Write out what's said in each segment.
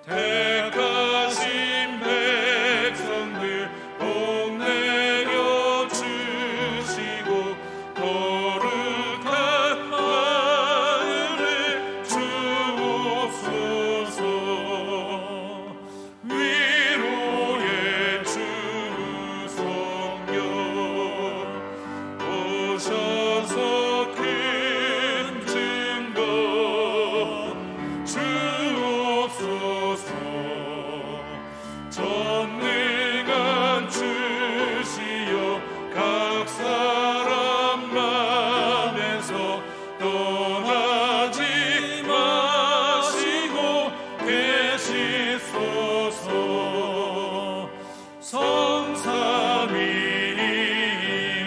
택하신 백성들 복내려 주시고 거룩한 마음을 주옵소서. 위로의 주 성령 오셔서 큰 증거 주옵소서. 전능한 주시여 각 사람 맘에서 떠나지 마시고 계시소서.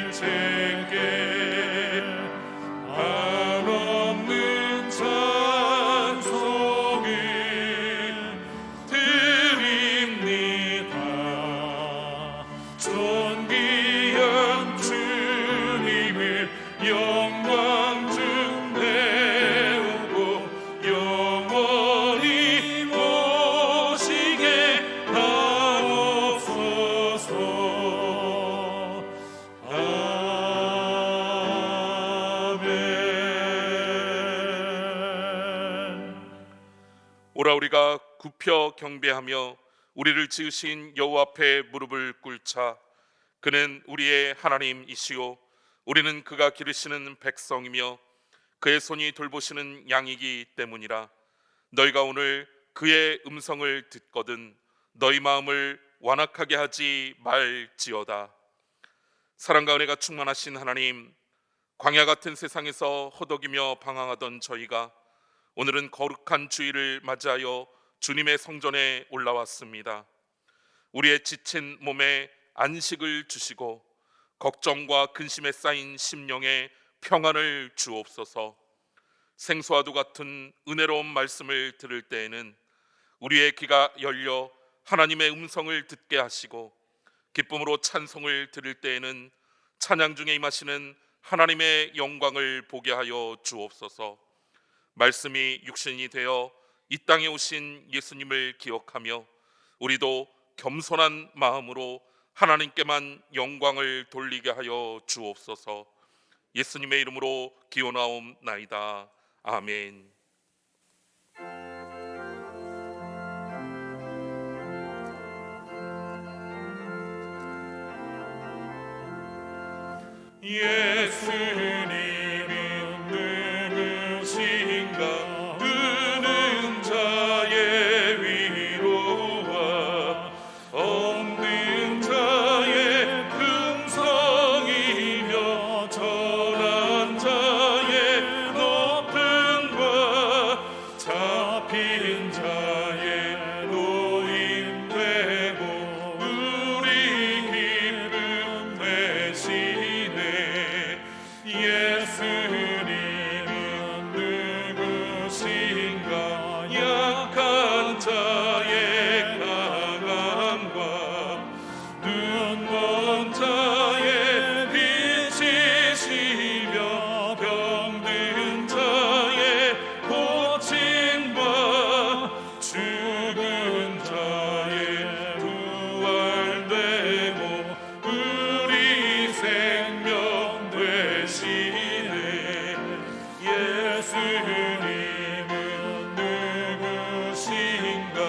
성삼위일체께 한없는 찬송을 드립니다. 존귀한 주님을 영광 중 배우고 영원히 모시게 하옵소서. 아멘. 오라 우리가 굽혀 경배하며 우리를 지으신 여호와 앞에 무릎을 꿇자. 그는 우리의 하나님이시오 우리는 그가 기르시는 백성이며 그의 손이 돌보시는 양이기 때문이라. 너희가 오늘 그의 음성을 듣거든 너희 마음을 완악하게 하지 말지어다. 사랑과 은혜가 충만하신 하나님, 광야 같은 세상에서 허덕이며 방황하던 저희가 오늘은 거룩한 주일을 맞이하여 주님의 성전에 올라왔습니다. 우리의 지친 몸에 안식을 주시고 걱정과 근심에 쌓인 심령에 평안을 주옵소서. 생수와도 같은 은혜로운 말씀을 들을 때에는 우리의 귀가 열려 하나님의 음성을 듣게 하시고 기쁨으로 찬송을 들을 때에는 찬양 중에 임하시는 하나님의 영광을 보게 하여 주옵소서. 말씀이 육신이 되어 이 땅에 오신 예수님을 기억하며 우리도 겸손한 마음으로 하나님께만 영광을 돌리게 하여 주옵소서. 예수님의 이름으로 기원하옵나이다. 아멘. 예수님은 누구신가? 뜨는 자의 위로와 없는 자의 금성이며 전한 자의 높음과 잡힌 자의 노임 되고 우리 기쁨 되시네. 예수님은 누구신가? 약한 자의 강함과 눈먼 자의 빛이시며 병든 자의 고침과 죽은 자의 부활되고 우리 생명 되시네. 예수님은 누구신가?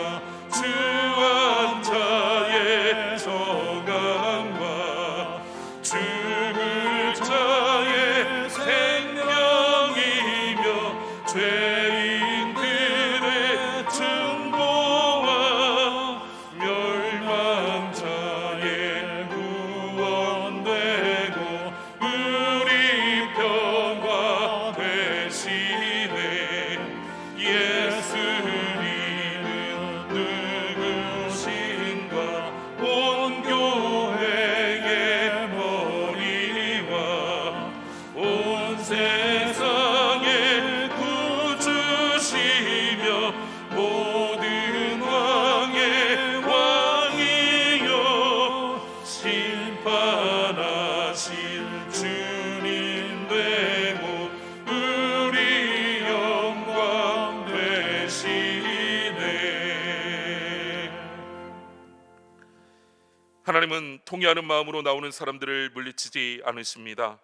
하나님은 통회하는 마음으로 나오는 사람들을 물리치지 않으십니다.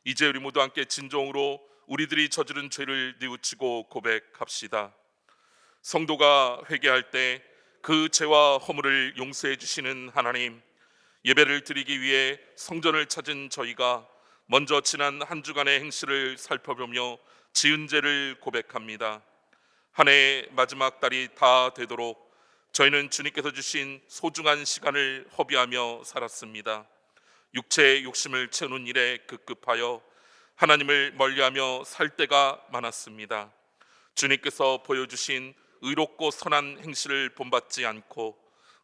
이제 우리 모두 함께 진정으로 우리들이 저지른 죄를 뉘우치고 고백합시다. 성도가 회개할 때 그 죄와 허물을 용서해 주시는 하나님, 예배를 드리기 위해 성전을 찾은 저희가 먼저 지난 한 주간의 행실을 살펴보며 지은 죄를 고백합니다. 한 해의 마지막 달이 다 되도록 저희는 주님께서 주신 소중한 시간을 허비하며 살았습니다. 육체의 욕심을 채우는 일에 급급하여 하나님을 멀리하며 살 때가 많았습니다. 주님께서 보여주신 의롭고 선한 행실을 본받지 않고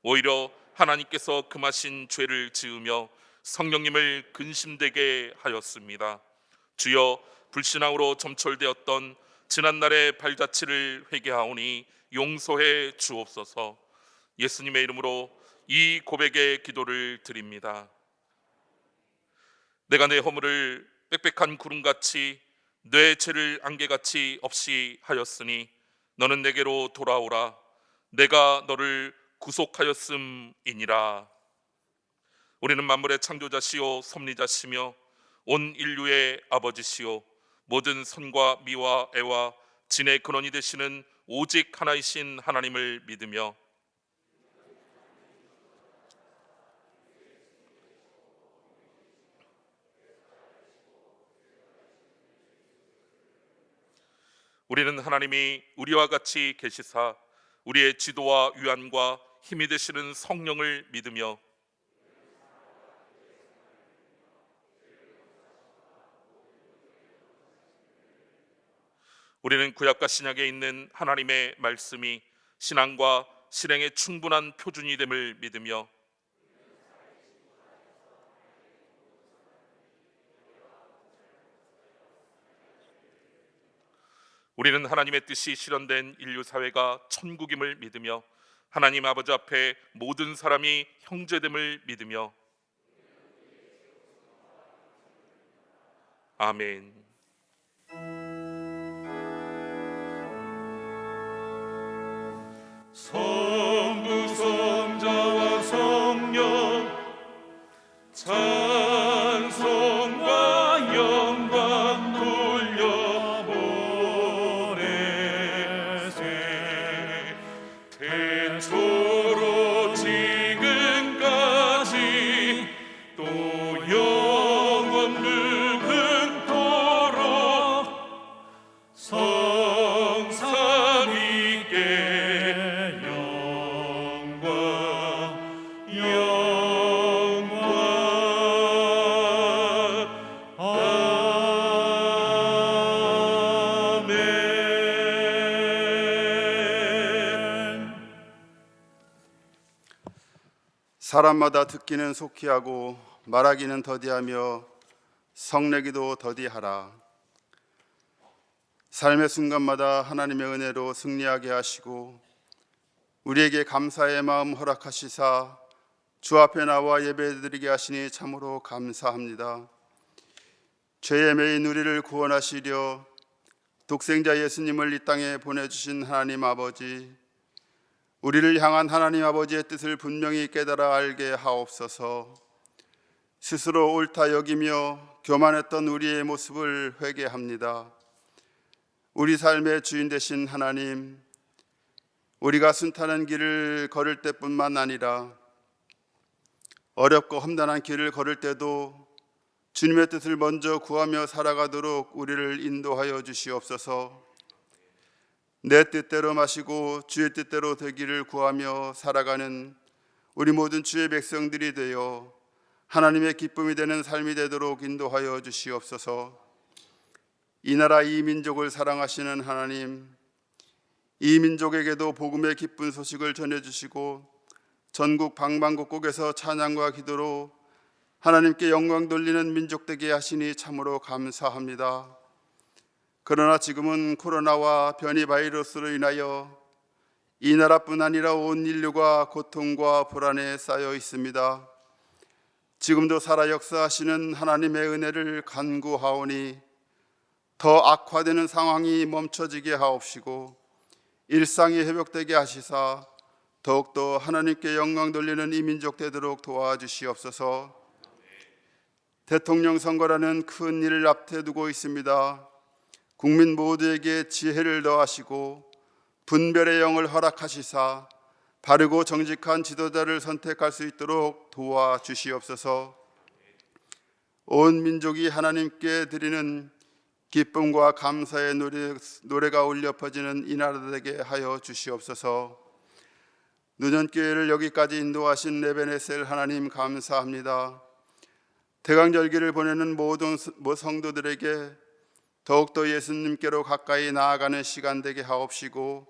오히려 하나님께서 금하신 죄를 지으며 성령님을 근심되게 하였습니다. 주여, 불신앙으로 점철되었던 지난날의 발자취를 회개하오니 용서해 주옵소서. 예수님의 이름으로 이 고백의 기도를 드립니다. 내가 내 허물을 빽빽한 구름같이 내 죄를 안개같이 없이 하였으니 너는 내게로 돌아오라. 내가 너를 구속하였음이니라. 우리는 만물의 창조자시요 섭리자시며 온 인류의 아버지시요 모든 선과 미와 애와 진의 근원이 되시는 오직 하나이신 하나님을 믿으며 우리는 하나님이 우리와 같이 계시사 우리의 지도와 위안과 힘이 되시는 성령을 믿으며 우리는 구약과 신약에 있는 하나님의 말씀이 신앙과 실행의 충분한 표준이 됨을 믿으며 우리는 하나님의 뜻이 실현된 인류 사회가 천국임을 믿으며 하나님 아버지 앞에 모든 사람이 형제됨을 믿으며 아멘. 성부 성자와 성령 찬송과 영광 돌려보내세. 태초로 지금까지 또 영원 무궁토록 성삼위께 사람마다 듣기는 속히 하고 말하기는 더디하며 성내기도 더디하라. 삶의 순간마다 하나님의 은혜로 승리하게 하시고 우리에게 감사의 마음 허락하시사 주 앞에 나와 예배드리게 하시니 참으로 감사합니다. 죄에 매인 우리를 구원하시려 독생자 예수님을 이 땅에 보내주신 하나님 아버지, 우리를 향한 하나님 아버지의 뜻을 분명히 깨달아 알게 하옵소서. 스스로 옳다 여기며 교만했던 우리의 모습을 회개합니다. 우리 삶의 주인 되신 하나님, 우리가 순탄한 길을 걸을 때뿐만 아니라 어렵고 험난한 길을 걸을 때도 주님의 뜻을 먼저 구하며 살아가도록 우리를 인도하여 주시옵소서. 내 뜻대로 마시고 주의 뜻대로 되기를 구하며 살아가는 우리 모든 주의 백성들이 되어 하나님의 기쁨이 되는 삶이 되도록 인도하여 주시옵소서. 이 나라 이 민족을 사랑하시는 하나님, 이 민족에게도 복음의 기쁜 소식을 전해주시고 전국 방방곡곡에서 찬양과 기도로 하나님께 영광 돌리는 민족 되게 하시니 참으로 감사합니다. 그러나 지금은 코로나와 변이 바이러스로 인하여 이 나라뿐 아니라 온 인류가 고통과 불안에 쌓여 있습니다. 지금도 살아 역사하시는 하나님의 은혜를 간구하오니 더 악화되는 상황이 멈춰지게 하옵시고 일상이 회복되게 하시사 더욱더 하나님께 영광 돌리는 이 민족 되도록 도와주시옵소서. 대통령 선거라는 큰 일을 앞에 두고 있습니다. 국민 모두에게 지혜를 더하시고 분별의 영을 허락하시사 바르고 정직한 지도자를 선택할 수 있도록 도와주시옵소서. 온 민족이 하나님께 드리는 기쁨과 감사의 노래가 울려 퍼지는 이 나라 되게 하여 주시옵소서. 누년교회를 여기까지 인도하신 에베네셀 하나님 감사합니다. 대강절기를 보내는 모든 성도들에게 더욱더 예수님께로 가까이 나아가는 시간 되게 하옵시고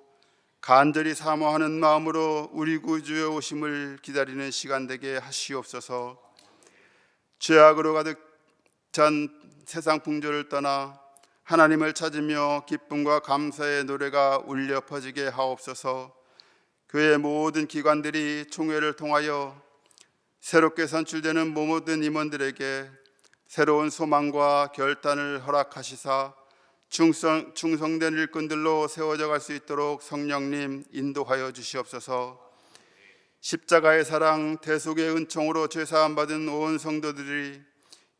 간절히 사모하는 마음으로 우리 구주의 오심을 기다리는 시간 되게 하시옵소서. 죄악으로 가득 찬 세상 풍조를 떠나 하나님을 찾으며 기쁨과 감사의 노래가 울려 퍼지게 하옵소서. 교회 모든 기관들이 총회를 통하여 새롭게 선출되는 모든 임원들에게 새로운 소망과 결단을 허락하시사 충성된 일꾼들로 세워져 갈 수 있도록 성령님 인도하여 주시옵소서. 십자가의 사랑, 대속의 은총으로 죄사함 받은 온 성도들이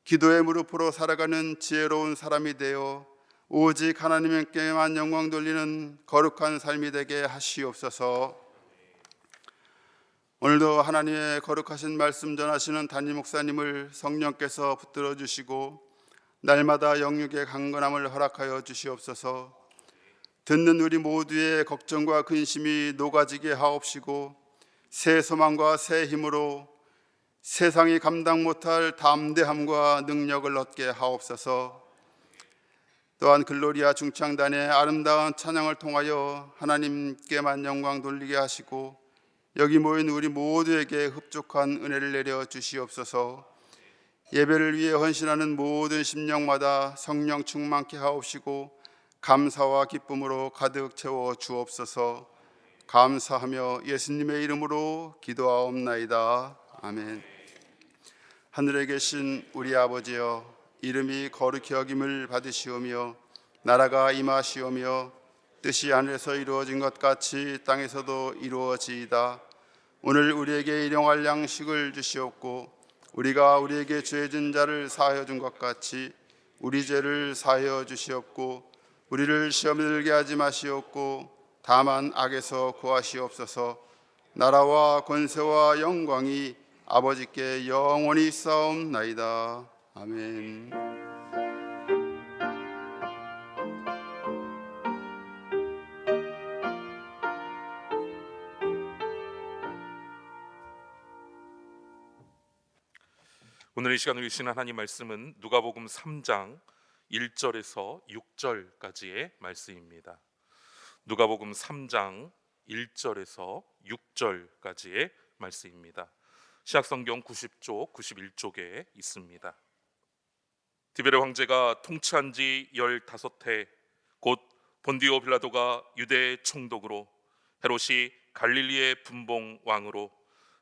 기도의 무릎으로 살아가는 지혜로운 사람이 되어 오직 하나님께만 영광 돌리는 거룩한 삶이 되게 하시옵소서. 오늘도 하나님의 거룩하신 말씀 전하시는 담임 목사님을 성령께서 붙들어 주시고 날마다 영육의 강건함을 허락하여 주시옵소서. 듣는 우리 모두의 걱정과 근심이 녹아지게 하옵시고 새 소망과 새 힘으로 세상이 감당 못할 담대함과 능력을 얻게 하옵소서. 또한 글로리아 중창단의 아름다운 찬양을 통하여 하나님께만 영광 돌리게 하시고 여기 모인 우리 모두에게 흡족한 은혜를 내려 주시옵소서. 예배를 위해 헌신하는 모든 심령마다 성령 충만케 하옵시고 감사와 기쁨으로 가득 채워 주옵소서. 감사하며 예수님의 이름으로 기도하옵나이다. 아멘. 하늘에 계신 우리 아버지여, 이름이 거룩히 여김을 받으시오며 나라가 임하시오며 뜻이 하늘에서 이루어진 것 같이 땅에서도 이루어지이다. 오늘 우리에게 일용할 양식을 주시옵고 우리가 우리에게 죄진 자를 사하여 준 것 같이 우리 죄를 사하여 주시옵고 우리를 시험에 들게 하지 마시옵고 다만 악에서 구하시옵소서. 나라와 권세와 영광이 아버지께 영원히 있사옵나이다. 아멘. 오늘 이 시간을 주신 하나님 말씀은 누가복음 3장 1절에서 6절까지의 말씀입니다. 누가복음 3장 1절에서 6절까지의 말씀입니다. 신약성경 90쪽, 91쪽에 있습니다. 디베레 황제가 통치한 지 15해, 곧 본디오 빌라도가 유대의 총독으로, 헤롯이 갈릴리의 분봉 왕으로,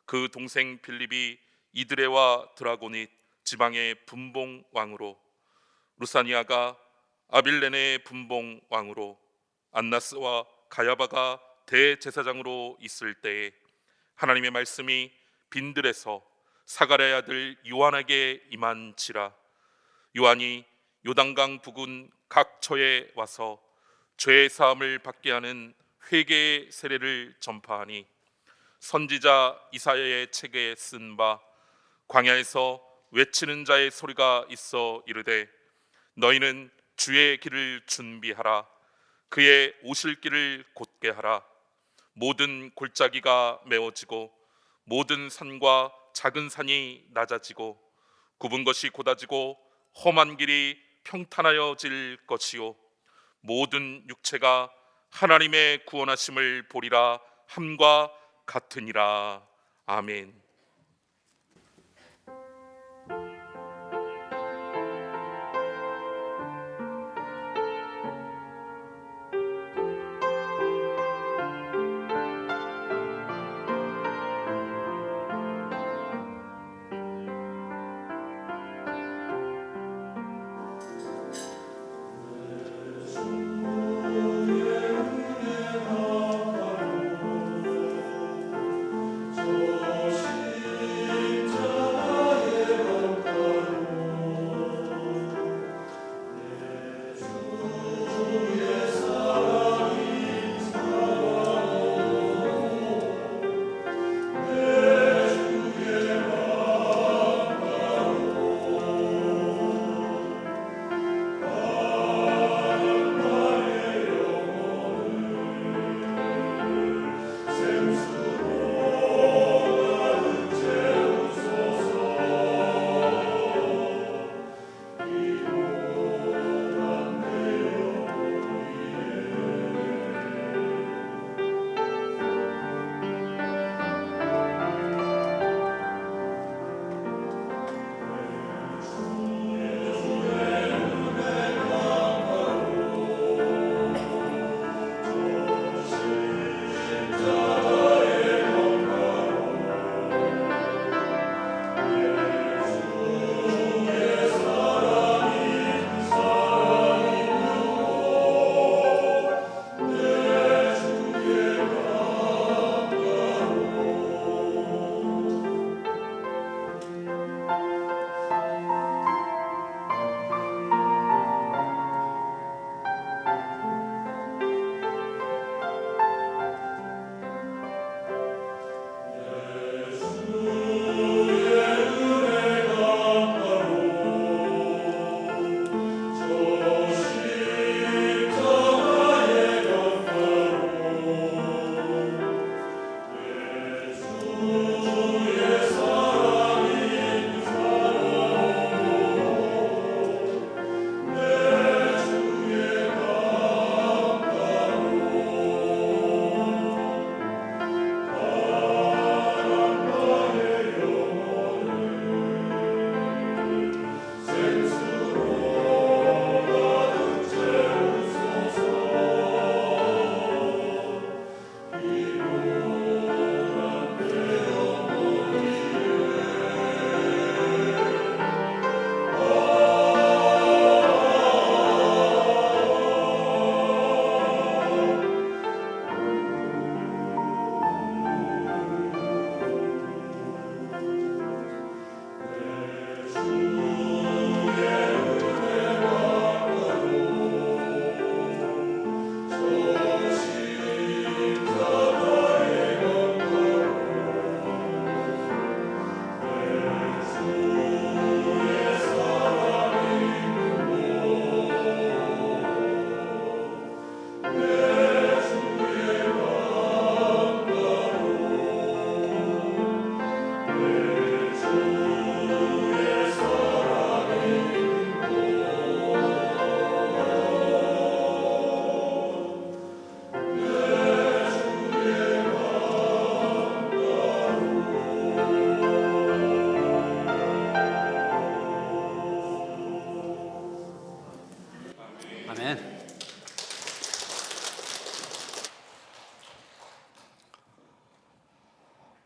그 동생 빌립이 이드레와 드라고닛 지방의 분봉 왕으로, 루사니아가 아빌레네의 분봉 왕으로, 안나스와 가야바가 대제사장으로 있을 때에 하나님의 말씀이 빈들에서 사가랴의 아들 요한에게 임한지라. 요한이 요단강 부근 각 처에 와서 죄 사함을 받게 하는 회개의 세례를 전파하니, 선지자 이사야의 책에 쓴 바 광야에서 외치는 자의 소리가 있어 이르되 너희는 주의 길을 준비하라. 그의 오실 길을 곧게 하라. 모든 골짜기가 메워지고 모든 산과 작은 산이 낮아지고 굽은 것이 곧아지고 험한 길이 평탄하여질 것이요 모든 육체가 하나님의 구원하심을 보리라 함과 같으니라. 아멘.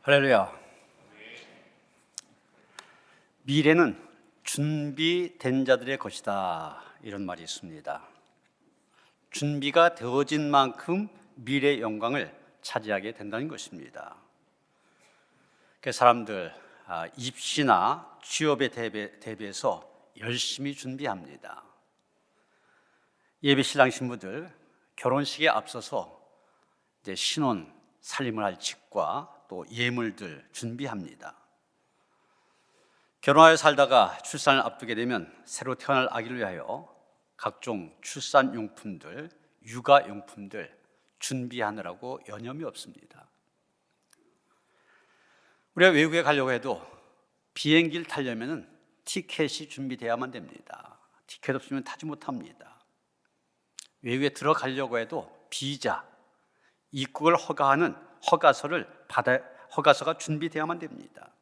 할렐루야. 미래는 준비된 자들의 것이다, 이런 말이 있습니다. 준비가 되어진 만큼 미래의 영광을 차지하게 된다는 것입니다. 그 사람들 입시나 취업에 대비해서 열심히 준비합니다. 예비 신랑 신부들 결혼식에 앞서서 이제 신혼 살림을 할 집과 또 예물들 준비합니다. 결혼하여 살다가 출산을 앞두게 되면 새로 태어날 아기를 위하여 각종 출산용품들, 육아용품들 준비하느라고 여념이 없습니다. 우리가 외국에 가려고 해도 비행기를 타려면 티켓이 준비되어야만 됩니다. 티켓 없으면 타지 못합니다. 외국에 들어가려고 해도 비자, 입국을 허가하는 허가서가 준비되어야만 됩니다.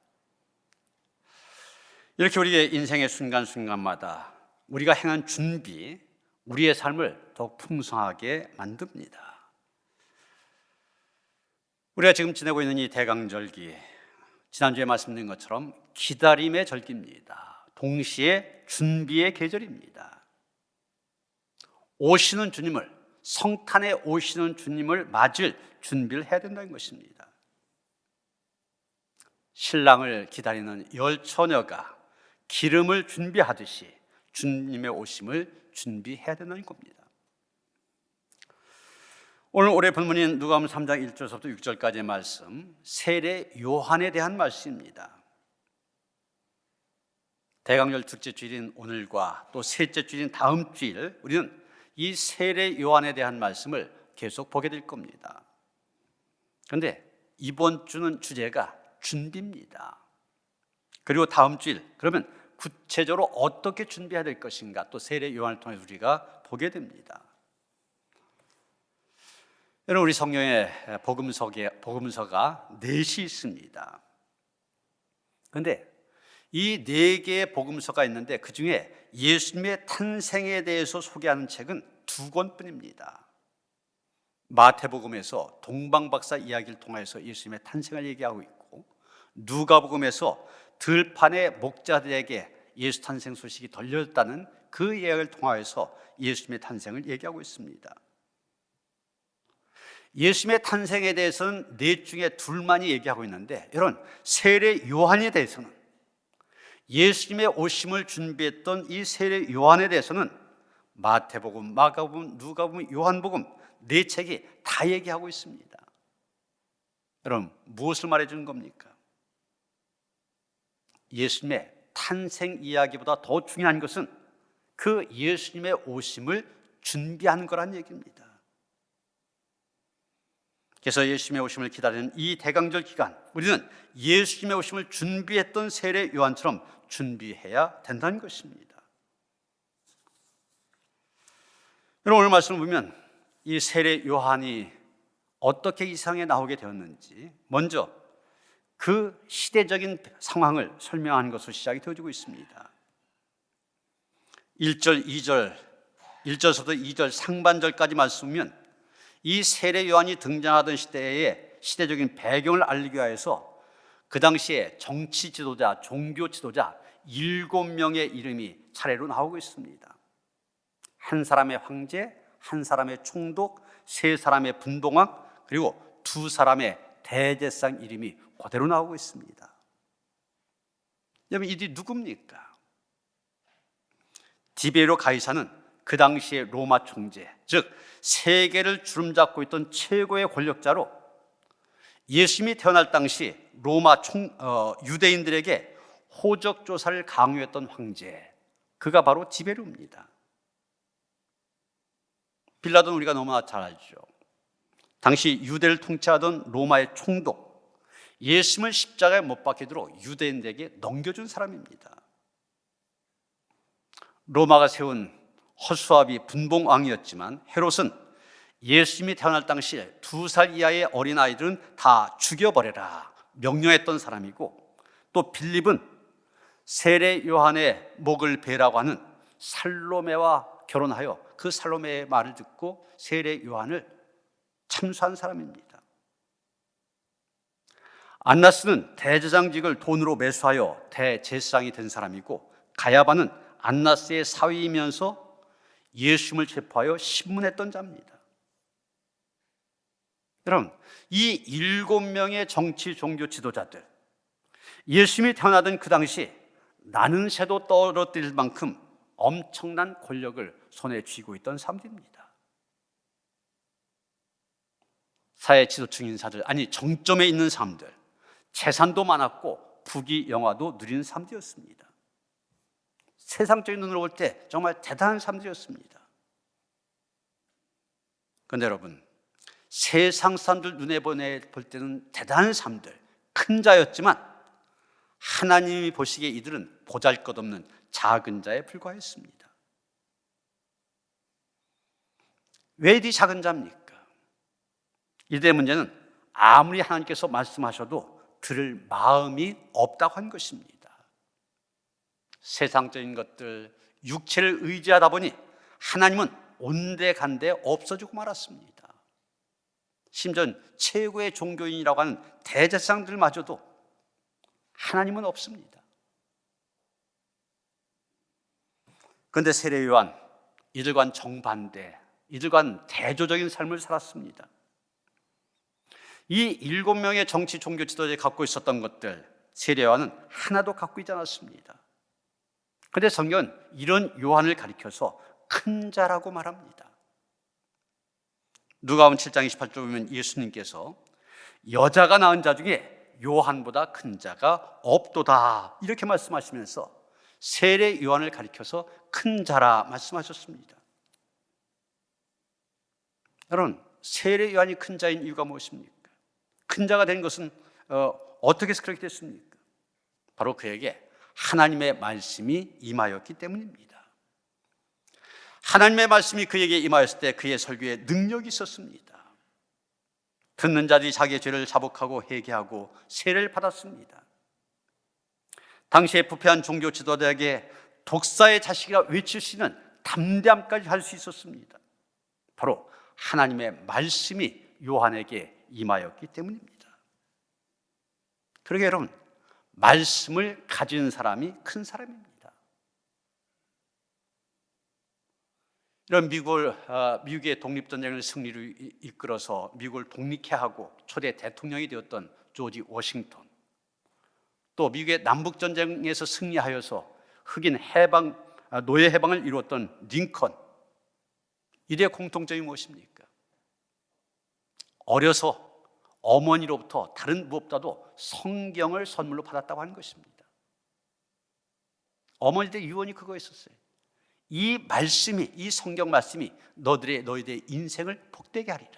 이렇게 우리의 인생의 순간순간마다 우리가 행한 준비, 우리의 삶을 더욱 풍성하게 만듭니다. 우리가 지금 지내고 있는 이 대강절기, 지난주에 말씀드린 것처럼 기다림의 절기입니다. 동시에 준비의 계절입니다. 오시는 주님을, 성탄에 오시는 주님을 맞을 준비를 해야 된다는 것입니다. 신랑을 기다리는 열 처녀가 기름을 준비하듯이 주님의 오심을 준비해야 된다는 겁니다. 오늘 올해 본문인 누가복음 3장 1절부터 6절까지의 말씀, 세례 요한에 대한 말씀입니다. 대강절 둘째 주일인 오늘과 또 셋째 주일인 다음 주일 우리는 이 세례 요한에 대한 말씀을 계속 보게 될 겁니다. 그런데 이번 주는 주제가 준비입니다. 그리고 다음 주일, 그러면 구체적으로 어떻게 준비해야 될 것인가, 또 세례 요한을 통해 우리가 보게 됩니다. 여러분, 우리 성경에 복음서가 4시 있습니다. 그런데 이 4개의 복음서가 있는데 그 중에 예수님의 탄생에 대해서 소개하는 책은 2권뿐입니다. 마태복음에서 동방박사 이야기를 통해서 예수님의 탄생을 얘기하고 있고, 누가복음에서 들판의 목자들에게 예수 탄생 소식이 들렸다는 그 이야기를 통하여서 예수님의 탄생을 얘기하고 있습니다. 예수님의 탄생에 대해서는 4 중에 2만이 얘기하고 있는데, 여러분, 세례 요한에 대해서는, 예수님의 오심을 준비했던 이 세례 요한에 대해서는 마태복음, 마가복음, 누가복음, 요한복음 4책이 다 얘기하고 있습니다. 여러분, 무엇을 말해주는 겁니까? 예수님의 탄생 이야기보다 더 중요한 것은 그 예수님의 오심을 준비하는 거란 얘기입니다. 그래서 예수님의 오심을 기다리는 이 대강절 기간, 우리는 예수님의 오심을 준비했던 세례 요한처럼 준비해야 된다는 것입니다. 여러분, 오늘 말씀을 보면 이 세례 요한이 어떻게 이 세상에 나오게 되었는지 먼저 그 시대적인 상황을 설명하는 것으로 시작이 되어지고 있습니다. 1절서부터 2절 상반절까지 말씀이면 이 세례 요한이 등장하던 시대의 시대적인 배경을 알리기 위해서 그 당시에 정치 지도자, 종교 지도자 7명의 이름이 차례로 나오고 있습니다. 한 사람의 황제, 한 사람의 총독, 3사람의 분봉왕, 그리고 2사람의 대제사장 이름이 그대로 나오고 있습니다. 여러분, 이들이 누굽니까? 디베로 가이사는 그 당시의 로마 총재, 즉 세계를 주름잡고 있던 최고의 권력자로 예수님이 태어날 당시 로마 유대인들에게 호적 조사를 강요했던 황제, 그가 바로 디베로입니다. 빌라도는 우리가 너무나 잘 알죠. 당시 유대를 통치하던 로마의 총독, 예수님을 십자가에 못 박히도록 유대인들에게 넘겨준 사람입니다. 로마가 세운 허수아비 분봉왕이었지만 헤롯은 예수님이 태어날 당시 2살 이하의 어린아이들은 다 죽여버려라 명령했던 사람이고, 또 빌립은 세례 요한의 목을 베라고 하는 살로메와 결혼하여 그 살로메의 말을 듣고 세례 요한을 참수한 사람입니다. 안나스는 대제사장직을 돈으로 매수하여 대제사장이 된 사람이고, 가야바는 안나스의 사위이면서 예수님을 체포하여 신문했던 자입니다. 여러분, 이 7명의 정치 종교 지도자들, 예수님이 태어나던 그 당시 나는 새도 떨어뜨릴 만큼 엄청난 권력을 손에 쥐고 있던 사람들입니다. 사회 지도층 인사들, 아니 정점에 있는 사람들, 재산도 많았고 부귀영화도 누린 사람들이었습니다. 세상적인 눈으로 볼 때 정말 대단한 사람들이었습니다. 그런데 여러분, 세상 사람들 눈에 볼 때는 대단한 사람들, 큰 자였지만 하나님이 보시기에 이들은 보잘것없는 작은 자에 불과했습니다. 왜 이들이 작은 자입니까? 이들의 문제는 아무리 하나님께서 말씀하셔도 들을 마음이 없다고 한 것입니다. 세상적인 것들, 육체를 의지하다 보니 하나님은 온데간데 없어지고 말았습니다. 심지어 최고의 종교인이라고 하는 대제사장들마저도 하나님은 없습니다. 그런데 세례 요한, 이들과는 정반대, 이들과는 대조적인 삶을 살았습니다. 이 7명의 정치 종교 지도자들이 갖고 있었던 것들, 세례 요한은 하나도 갖고 있지 않았습니다. 그런데 성경은 이런 요한을 가리켜서 큰 자라고 말합니다. 누가복음 7장 28절 보면 예수님께서 여자가 낳은 자 중에 요한보다 큰 자가 없도다 이렇게 말씀하시면서 세례 요한을 가리켜서 큰 자라 말씀하셨습니다. 여러분, 세례 요한이 큰 자인 이유가 무엇입니까? 큰 자가 된 것은 어떻게 해서 그렇게 됐습니까? 바로 그에게 하나님의 말씀이 임하였기 때문입니다. 하나님의 말씀이 그에게 임하였을 때 그의 설교에 능력이 있었습니다. 듣는 자들이 자기의 죄를 자복하고 회개하고 세례를 받았습니다. 당시에 부패한 종교 지도자에게 독사의 자식이라 외칠 수 있는 담대함까지 할 수 있었습니다. 바로 하나님의 말씀이 요한에게 임하였기 때문입니다. 그러게 여러분, 말씀을 가진 사람이 큰 사람입니다. 이런 미국의 독립전쟁을 승리로 이끌어서 미국을 독립케 하고 초대 대통령이 되었던 조지 워싱턴, 또 미국의 남북전쟁에서 승리하여서 흑인 노예 해방을 이루었던 링컨, 이들의 공통점이 무엇입니까? 어려서 어머니로부터 다른 무엇보다도 성경을 선물로 받았다고 하는 것입니다. 어머니들의 유언이 그거였었어요. 이 말씀이, 이 성경 말씀이 너희들의 인생을 복되게 하리라.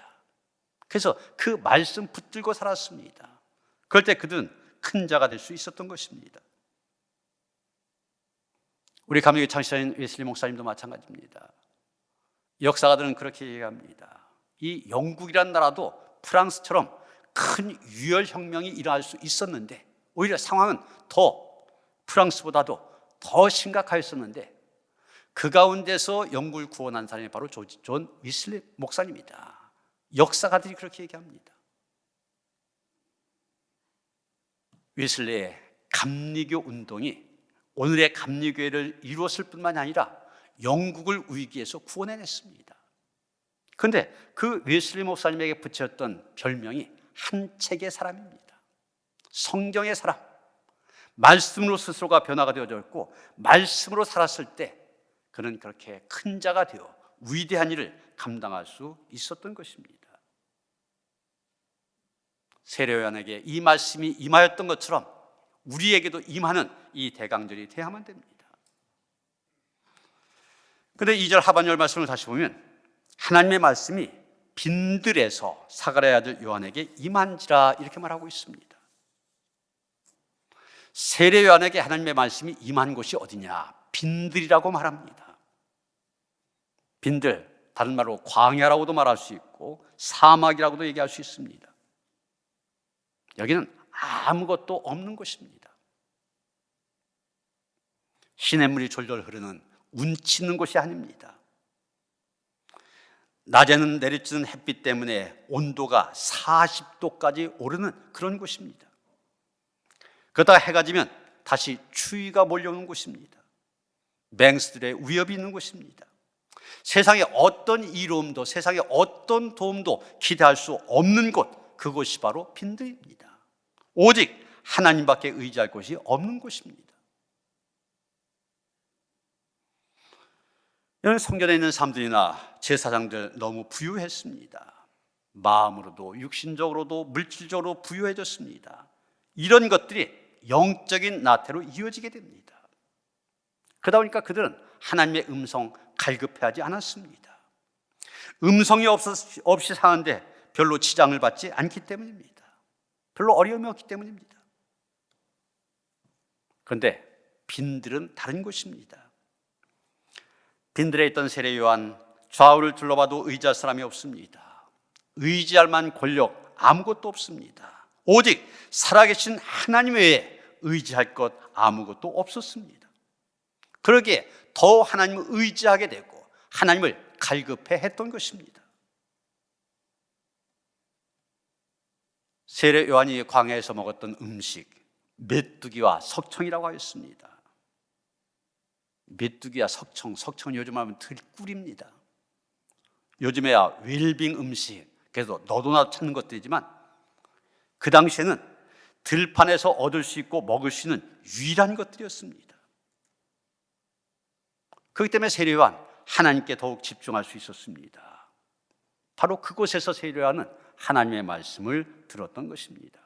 그래서 그 말씀 붙들고 살았습니다. 그럴 때 그들은 큰 자가 될 수 있었던 것입니다. 우리 감리교 창시자인 웨슬리 목사님도 마찬가지입니다. 역사가들은 그렇게 얘기합니다. 이 영국이란 나라도 프랑스처럼 큰 유혈혁명이 일어날 수 있었는데 오히려 상황은 더 프랑스보다도 더 심각하였었는데 그 가운데서 영국을 구원한 사람이 바로 존 웨슬리 목사님이다. 역사가들이 그렇게 얘기합니다. 웨슬리의 감리교 운동이 오늘의 감리교회를 이루었을 뿐만 아니라 영국을 위기에서 구원해냈습니다. 그런데 그 웨슬리 목사님에게 붙였던 별명이 한 책의 사람입니다. 성경의 사람, 말씀으로 스스로가 변화가 되어졌고 말씀으로 살았을 때 그는 그렇게 큰 자가 되어 위대한 일을 감당할 수 있었던 것입니다. 세례 요한에게 이 말씀이 임하였던 것처럼 우리에게도 임하는 이 대강절이 돼야만 됩니다. 그런데 2절 하반절 말씀을 다시 보면 하나님의 말씀이 빈들에서 사가랴의 아들 요한에게 임한지라 이렇게 말하고 있습니다. 세례 요한에게 하나님의 말씀이 임한 곳이 어디냐? 빈들이라고 말합니다. 빈들, 다른 말로 광야라고도 말할 수 있고 사막이라고도 얘기할 수 있습니다. 여기는 아무것도 없는 곳입니다. 시냇물이 졸졸 흐르는 운치 있는 곳이 아닙니다. 낮에는 내리쬐는 햇빛 때문에 온도가 40도까지 오르는 그런 곳입니다. 그러다가 해가 지면 다시 추위가 몰려오는 곳입니다. 맹수들의 위협이 있는 곳입니다. 세상에 어떤 이로움도, 세상에 어떤 도움도 기대할 수 없는 곳, 그곳이 바로 빈들입니다. 오직 하나님밖에 의지할 곳이 없는 곳입니다. 여러분, 성전에 있는 사람들이나 제사장들 너무 부유했습니다. 마음으로도 육신적으로도 물질적으로 부유해졌습니다. 이런 것들이 영적인 나태로 이어지게 됩니다. 그러다 보니까 그들은 하나님의 음성 갈급해하지 않았습니다. 음성이 없이 사는데 별로 지장을 받지 않기 때문입니다. 별로 어려움이 없기 때문입니다. 그런데 빈들은 다른 것입니다. 빈들에 있던 세례 요한, 좌우를 둘러봐도 의지할 사람이 없습니다. 의지할 만한 권력 아무것도 없습니다. 오직 살아계신 하나님 외에 의지할 것 아무것도 없었습니다. 그러기에 더 하나님을 의지하게 되고 하나님을 갈급해 했던 것입니다. 세례 요한이 광야에서 먹었던 음식, 메뚜기와 석청이라고 하였습니다. 메뚜기와 석청은 요즘 하면 들꿀입니다. 요즘에야 웰빙 음식, 그래서 너도나도 찾는 것들이지만 그 당시에는 들판에서 얻을 수 있고 먹을 수 있는 유일한 것들이었습니다. 그렇기 때문에 세례 요한 하나님께 더욱 집중할 수 있었습니다. 바로 그곳에서 세례 요한은 하나님의 말씀을 들었던 것입니다.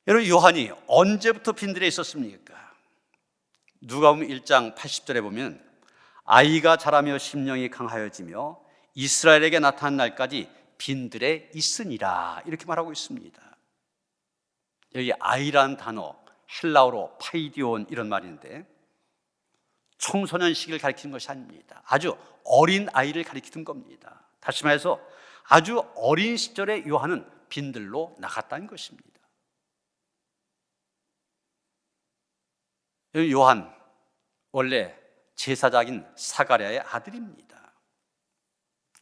여러분, 요한이 언제부터 빈들에 있었습니까? 누가복음 1장 80절에 보면 아이가 자라며 심령이 강하여지며 이스라엘에게 나타난 날까지 빈들에 있으니라, 이렇게 말하고 있습니다. 여기 아이라는 단어, 헬라어로 파이디온 이런 말인데 청소년 시기를 가리키는 것이 아닙니다. 아주 어린 아이를 가리키는 겁니다. 다시 말해서 아주 어린 시절에 요한은 빈들로 나갔다는 것입니다. 요한 원래 제사장인 사가랴의 아들입니다.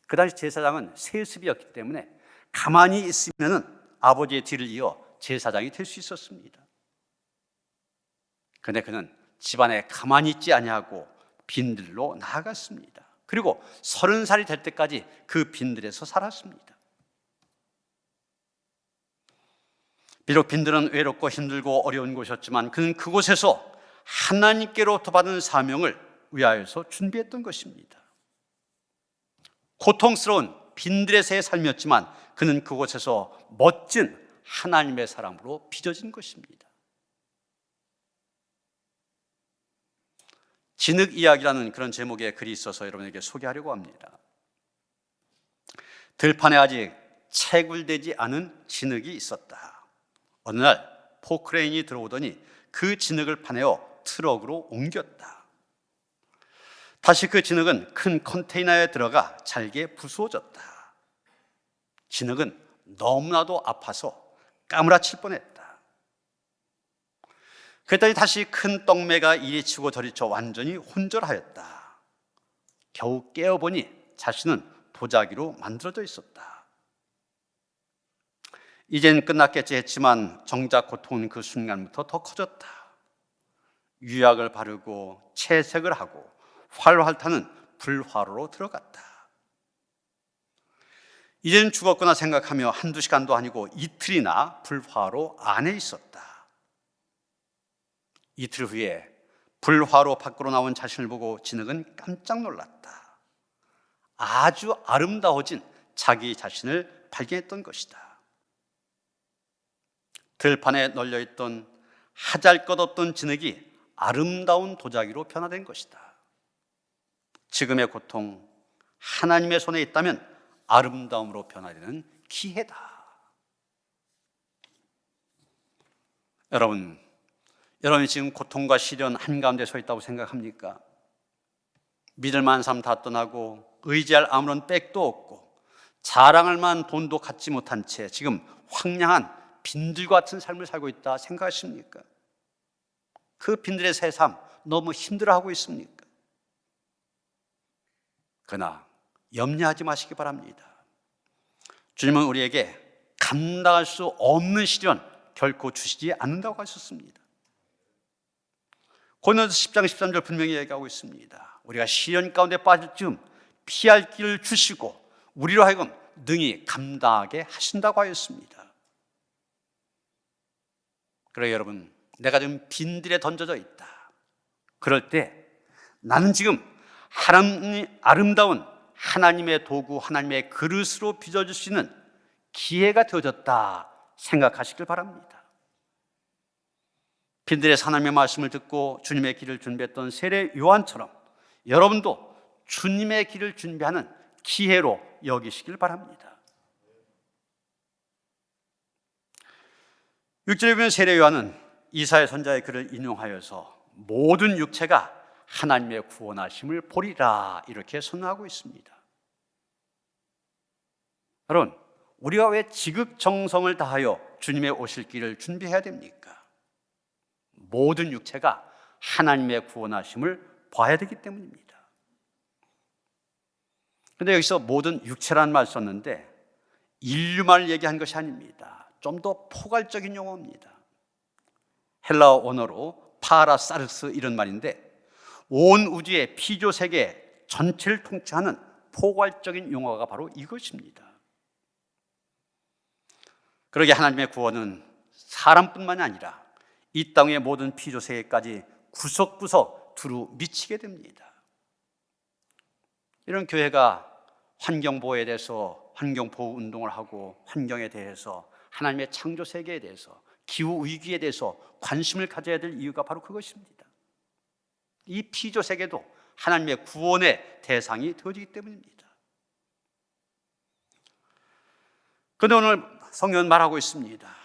그 당시 제사장은 세습이었기 때문에 가만히 있으면 아버지의 뒤를 이어 제사장이 될 수 있었습니다. 그런데 그는 집안에 가만히 있지 아니하고 빈들로 나아갔습니다. 그리고 30살이 될 때까지 그 빈들에서 살았습니다. 비록 빈들은 외롭고 힘들고 어려운 곳이었지만 그는 그곳에서 하나님께로부터 받은 사명을 위하여서 준비했던 것입니다. 고통스러운 빈들에서의 삶이었지만 그는 그곳에서 멋진 하나님의 사람으로 빚어진 것입니다. 진흙 이야기라는 그런 제목의 글이 있어서 여러분에게 소개하려고 합니다. 들판에 아직 채굴되지 않은 진흙이 있었다. 어느 날 포크레인이 들어오더니 그 진흙을 파내어 트럭으로 옮겼다. 다시 그 진흙은 큰 컨테이너에 들어가 잘게 부수어졌다. 진흙은 너무나도 아파서 까무라칠 뻔했다. 그랬더니 다시 큰 떡매가 이리 치고 저리 쳐 완전히 혼절하였다. 겨우 깨어보니 자신은 도자기로 만들어져 있었다. 이젠 끝났겠지 했지만 정작 고통은 그 순간부터 더 커졌다. 유약을 바르고 채색을 하고 활활 타는 불화로로 들어갔다. 이젠 죽었구나 생각하며 한두 시간도 아니고 이틀이나 불화로 안에 있었다. 이틀 후에 불화로 밖으로 나온 자신을 보고 진흙은 깜짝 놀랐다. 아주 아름다워진 자기 자신을 발견했던 것이다. 들판에 널려있던 하잘것없던 진흙이 아름다운 도자기로 변화된 것이다. 지금의 고통, 하나님의 손에 있다면 아름다움으로 변화되는 기회다. 여러분이 지금 고통과 시련 한가운데 서 있다고 생각합니까? 믿을 만한 사람 다 떠나고 의지할 아무런 백도 없고 자랑할 만한 돈도 갖지 못한 채 지금 황량한 빈들과 같은 삶을 살고 있다 생각하십니까? 그 빈들의 새 삶 너무 힘들어하고 있습니까? 그러나 염려하지 마시기 바랍니다. 주님은 우리에게 감당할 수 없는 시련, 결코 주시지 않는다고 하셨습니다. 고린도서 10장 13절 분명히 얘기하고 있습니다. 우리가 시련 가운데 빠질 즈음 피할 길을 주시고 우리로 하여금 능히 감당하게 하신다고 하였습니다. 그래 여러분, 내가 지금 빈들에 던져져 있다. 그럴 때 나는 지금 아름다운 하나님의 도구, 하나님의 그릇으로 빚어줄 수 있는 기회가 되어졌다 생각하시길 바랍니다. 빈들에서 하나님의 말씀을 듣고 주님의 길을 준비했던 세례 요한처럼 여러분도 주님의 길을 준비하는 기회로 여기시길 바랍니다. 6절에 보면 세례 요한은 이사야 선지자의 글을 인용하여서 모든 육체가 하나님의 구원하심을 보리라 이렇게 선언하고 있습니다. 여러분, 우리가 왜 지극정성을 다하여 주님의 오실 길을 준비해야 됩니까? 모든 육체가 하나님의 구원하심을 봐야 되기 때문입니다. 그런데 여기서 모든 육체라는 말 썼는데 인류만을 얘기한 것이 아닙니다. 좀 더 포괄적인 용어입니다. 헬라어 언어로 파라사르스 이런 말인데 온 우주의 피조 세계 전체를 통치하는 포괄적인 용어가 바로 이것입니다. 그러게 하나님의 구원은 사람뿐만이 아니라 이 땅의 모든 피조 세계까지 구석구석 두루 미치게 됩니다. 이런 교회가 환경보호에 대해서 환경보호 운동을 하고 환경에 대해서 하나님의 창조 세계에 대해서 기후위기에 대해서 관심을 가져야 될 이유가 바로 그것입니다. 이 피조 세계도 하나님의 구원의 대상이 되어지기 때문입니다. 그런데 오늘 성경은 말하고 있습니다.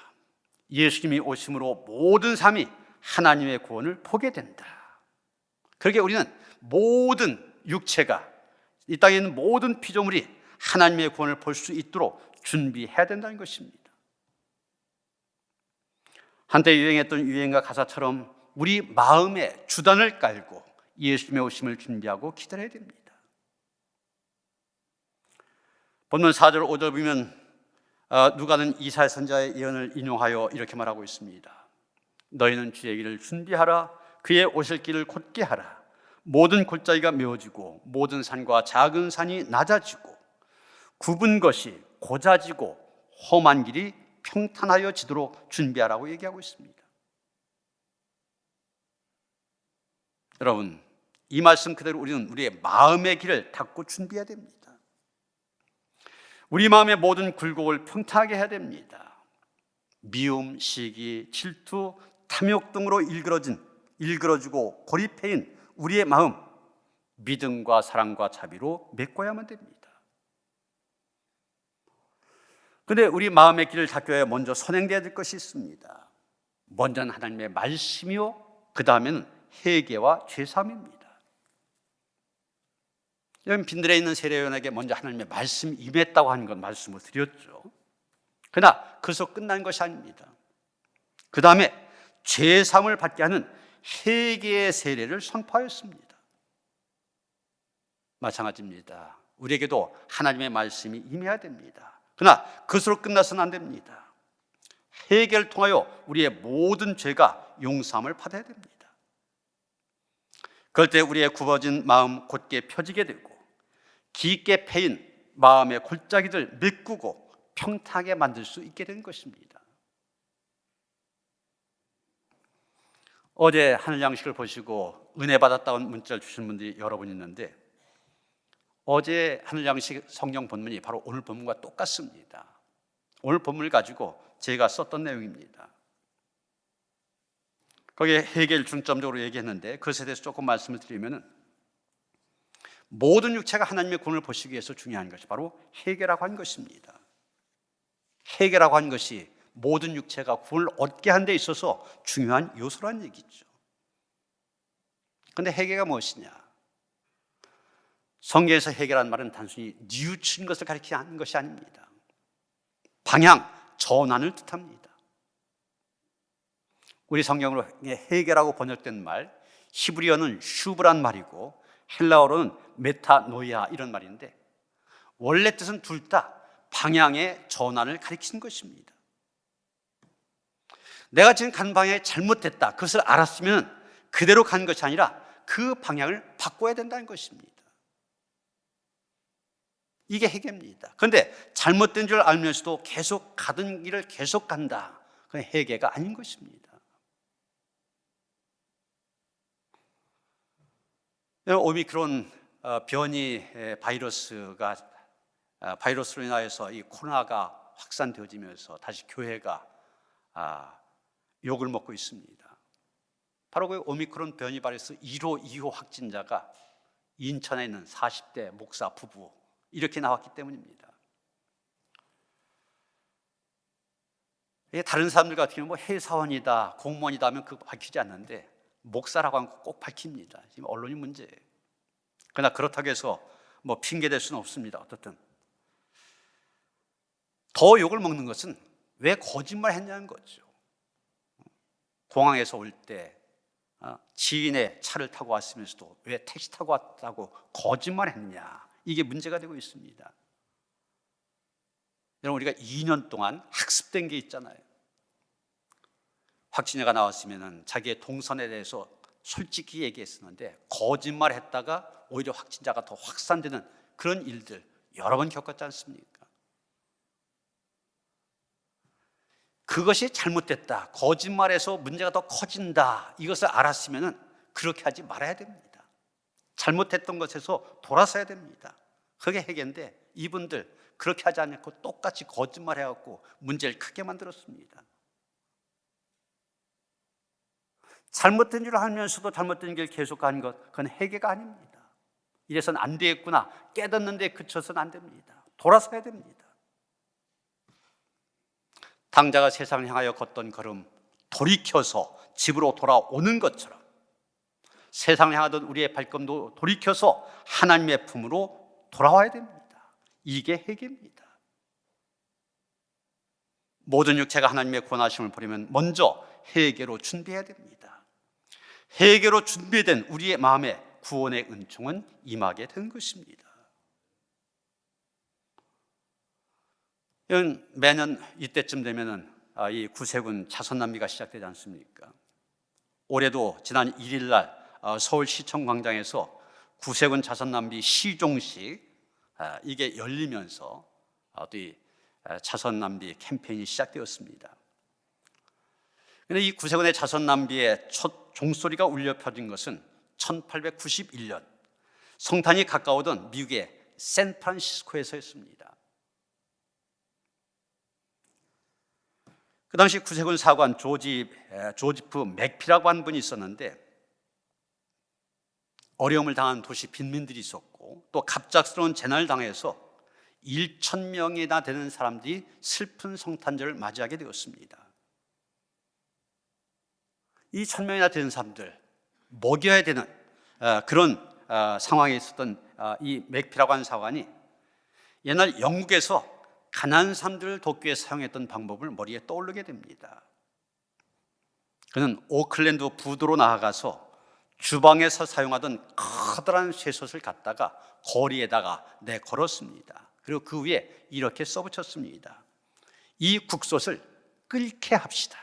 예수님이 오심으로 모든 삶이 하나님의 구원을 보게 된다. 그러게 우리는 모든 육체가 이 땅에 있는 모든 피조물이 하나님의 구원을 볼 수 있도록 준비해야 된다는 것입니다. 한때 유행했던 유행가 가사처럼 우리 마음에 주단을 깔고 예수님의 오심을 준비하고 기다려야 됩니다. 본문 4절 5절 보면 누가는 이사야 선지자의 예언을 인용하여 이렇게 말하고 있습니다. 너희는 주의 길을 준비하라. 그의 오실 길을 곧게 하라. 모든 골짜기가 메워지고 모든 산과 작은 산이 낮아지고 굽은 것이 고자지고 험한 길이 평탄하여 지도록 준비하라고 얘기하고 있습니다. 여러분, 이 말씀 그대로 우리는 우리의 마음의 길을 닫고 준비해야 됩니다. 우리 마음의 모든 굴곡을 평탄하게 해야 됩니다. 미움, 시기, 질투, 탐욕 등으로 일그러지고 고립해인 우리의 마음, 믿음과 사랑과 자비로 메꿔야만 됩니다. 그런데 우리 마음의 길을 닦여야 먼저 선행돼야 될 것이 있습니다. 먼저는 하나님의 말씀이요, 그 다음에는 회개와 죄사함입니다. 여러분, 빈들에 있는 세례요한에게 먼저 하나님의 말씀이 임했다고 하는 건 말씀을 드렸죠. 그러나 그것으로 끝난 것이 아닙니다. 그 다음에 죄사함을 받게 하는 회개의 세례를 선포하였습니다. 마찬가지입니다. 우리에게도 하나님의 말씀이 임해야 됩니다. 그러나 그것으로 끝나서는 안 됩니다. 회개를 통하여 우리의 모든 죄가 용서함을 받아야 됩니다. 그럴 때 우리의 굽어진 마음 곧게 펴지게 되고 깊게 패인 마음의 골짜기를 메꾸고 평탄하게 만들 수 있게 되는 것입니다. 어제 하늘 양식을 보시고 은혜 받았다는 문자를 주신 분들이 여러 분 있는데 어제 하늘 양식 성경 본문이 바로 오늘 본문과 똑같습니다. 오늘 본문을 가지고 제가 썼던 내용입니다. 거기에 회개를 중점적으로 얘기했는데 그것에 대해서 조금 말씀을 드리면은 모든 육체가 하나님의 구원을 보시기 위해서 중요한 것이 바로 회개라고 하는 것입니다. 회개라고 하는 것이 모든 육체가 구원을 얻게 하는 데 있어서 중요한 요소라는 얘기죠. 그런데 회개가 무엇이냐? 성경에서 회개라는 말은 단순히 뉘우친 것을 가리키는 것이 아닙니다. 방향, 전환을 뜻합니다. 우리 성경으로 회개라고 번역된 말, 히브리어는 슈브란 말이고 헬라어로는 메타노이아 이런 말인데 원래 뜻은 둘 다 방향의 전환을 가리키는 것입니다. 내가 지금 간 방향이 잘못됐다, 그것을 알았으면 그대로 간 것이 아니라 그 방향을 바꿔야 된다는 것입니다. 이게 회개입니다. 그런데 잘못된 줄 알면서도 계속 가던 길을 계속 간다, 그건 회개가 아닌 것입니다. 오미크론 변이 바이러스로 인하여서 이 코로나가 확산되어지면서 다시 교회가 욕을 먹고 있습니다. 바로 그 오미크론 변이 바이러스 1호, 2호 확진자가 인천에 있는 40대 목사 부부 이렇게 나왔기 때문입니다. 다른 사람들 같은 경우는 뭐 회사원이다, 공무원이다 하면 그거 밝히지 않는데 목사라고 하면 꼭 밝힙니다. 지금 언론이 문제예요. 그러나 그렇다고 해서 뭐 핑계 댈 수는 없습니다. 어떻든 더 욕을 먹는 것은 왜 거짓말 했냐는 거죠. 공항에서 올 때 지인의 차를 타고 왔으면서도 왜 택시 타고 왔다고 거짓말 했냐, 이게 문제가 되고 있습니다. 여러분, 우리가 2년 동안 학습된 게 있잖아요. 확진자가 나왔으면 자기의 동선에 대해서 솔직히 얘기했었는데 거짓말 했다가 오히려 확진자가 더 확산되는 그런 일들 여러 번 겪었지 않습니까? 그것이 잘못됐다, 거짓말해서 문제가 더 커진다, 이것을 알았으면 그렇게 하지 말아야 됩니다. 잘못했던 것에서 돌아서야 됩니다. 그게 회개인데 이분들 그렇게 하지 않고 똑같이 거짓말해갖고 문제를 크게 만들었습니다. 잘못된 줄 알면서도 잘못된 길 계속 가는 것, 그건 회개가 아닙니다. 이래서는 안 되겠구나 깨닫는데 그쳐서는 안 됩니다. 돌아서야 됩니다. 당자가 세상을 향하여 걷던 걸음 돌이켜서 집으로 돌아오는 것처럼 세상을 향하던 우리의 발걸음도 돌이켜서 하나님의 품으로 돌아와야 됩니다. 이게 회개입니다. 모든 육체가 하나님의 권하심을 보려면 먼저 회개로 준비해야 됩니다. 회개로 준비된 우리의 마음에 구원의 은총은 임하게 된 것입니다. 매년 이때쯤 되면은 이 구세군 자선남비가 시작되지 않습니까? 올해도 지난 1일 날 서울시청 광장에서 구세군 자선남비 시종식 이게 열리면서 또 이 자선남비 캠페인이 시작되었습니다. 그런데 이 구세군의 자선남비의 첫 종소리가 울려 퍼진 것은 1891년 성탄이 가까우던 미국의 샌프란시스코에서였습니다. 그 당시 구세군 사관 조지프 맥피라고 하는 분이 있었는데 어려움을 당한 도시 빈민들이 있었고 또 갑작스러운 재난을 당해서 1,000명이나 되는 사람들이 슬픈 성탄절을 맞이하게 되었습니다. 이 1,000명이나 되는 사람들 먹여야 되는 그런 상황에 있었던 이 맥피라고 하는 사관이 옛날 영국에서 가난한 사람들을 돕기 위해 사용했던 방법을 머리에 떠오르게 됩니다. 그는 오클랜드 부두로 나아가서 주방에서 사용하던 커다란 쇠솥을 갖다가 거리에다가 내걸었습니다. 그리고 그 위에 이렇게 써붙였습니다. 이 국솥을 끓게 합시다.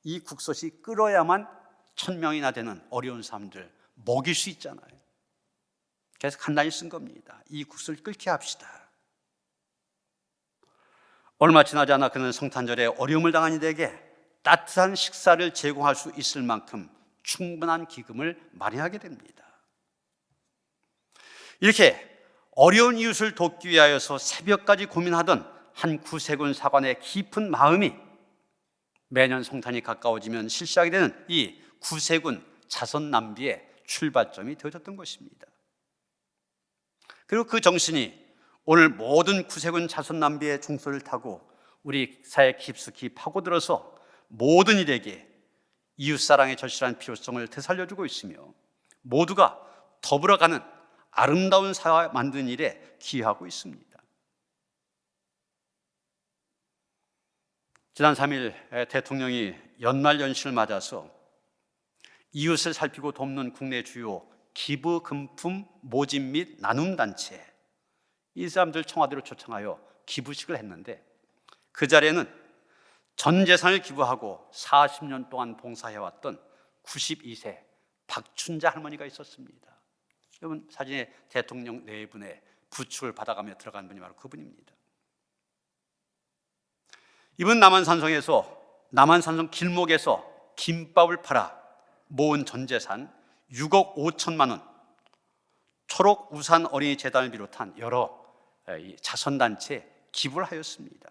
이 국솥이 끓어야만 1,000명이나 되는 어려운 사람들 먹일 수 있잖아요. 그래서 간단히 쓴 겁니다. 이 국솥을 끓게 합시다. 얼마 지나지 않아 그는 성탄절에 어려움을 당한 이들에게 따뜻한 식사를 제공할 수 있을 만큼 충분한 기금을 마련하게 됩니다. 이렇게 어려운 이웃을 돕기 위하여서 새벽까지 고민하던 한 구세군 사관의 깊은 마음이 매년 성탄이 가까워지면 실시하게 되는 이 구세군 자선남비의 출발점이 되어졌던 것입니다. 그리고 그 정신이 오늘 모든 구세군 자선남비의 종소리를 타고 우리 사회에 깊숙이 파고들어서 모든 이에게 이웃사랑의 절실한 필요성을 되살려주고 있으며 모두가 더불어가는 아름다운 사회 만드는 일에 기여하고 있습니다. 지난 3일 대통령이 연말연시를 맞아서 이웃을 살피고 돕는 국내 주요 기부 금품 모집 및 나눔 단체 이 사람들 청와대로 초청하여 기부식을 했는데 그 자리에는 전 재산을 기부하고 40년 동안 봉사해왔던 92세 박춘자 할머니가 있었습니다. 여러분 사진에 대통령 네 분의 부축을 받아가며 들어간 분이 바로 그분입니다. 이분 남한산성 길목에서 김밥을 팔아 모은 전 재산 6억 5천만 원, 초록 우산 어린이 재단을 비롯한 여러 자선단체에 기부를 하였습니다.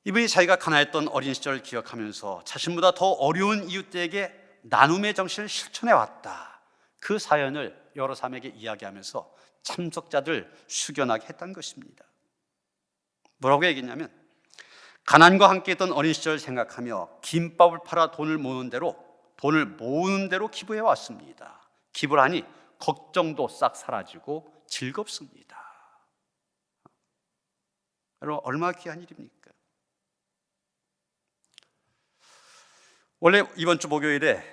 이분이 자기가 가난했던 어린 시절을 기억하면서 자신보다 더 어려운 이웃들에게 나눔의 정신을 실천해 왔다. 그 사연을 여러 사람에게 이야기하면서 참석자들 숙연하게 했다는 것입니다. 뭐라고 얘기했냐면, 가난과 함께했던 어린 시절을 생각하며 김밥을 팔아 돈을 모으는 대로 기부해 왔습니다. 기부를 하니 걱정도 싹 사라지고 즐겁습니다. 여러분 얼마나 귀한 일입니까? 원래 이번 주 목요일에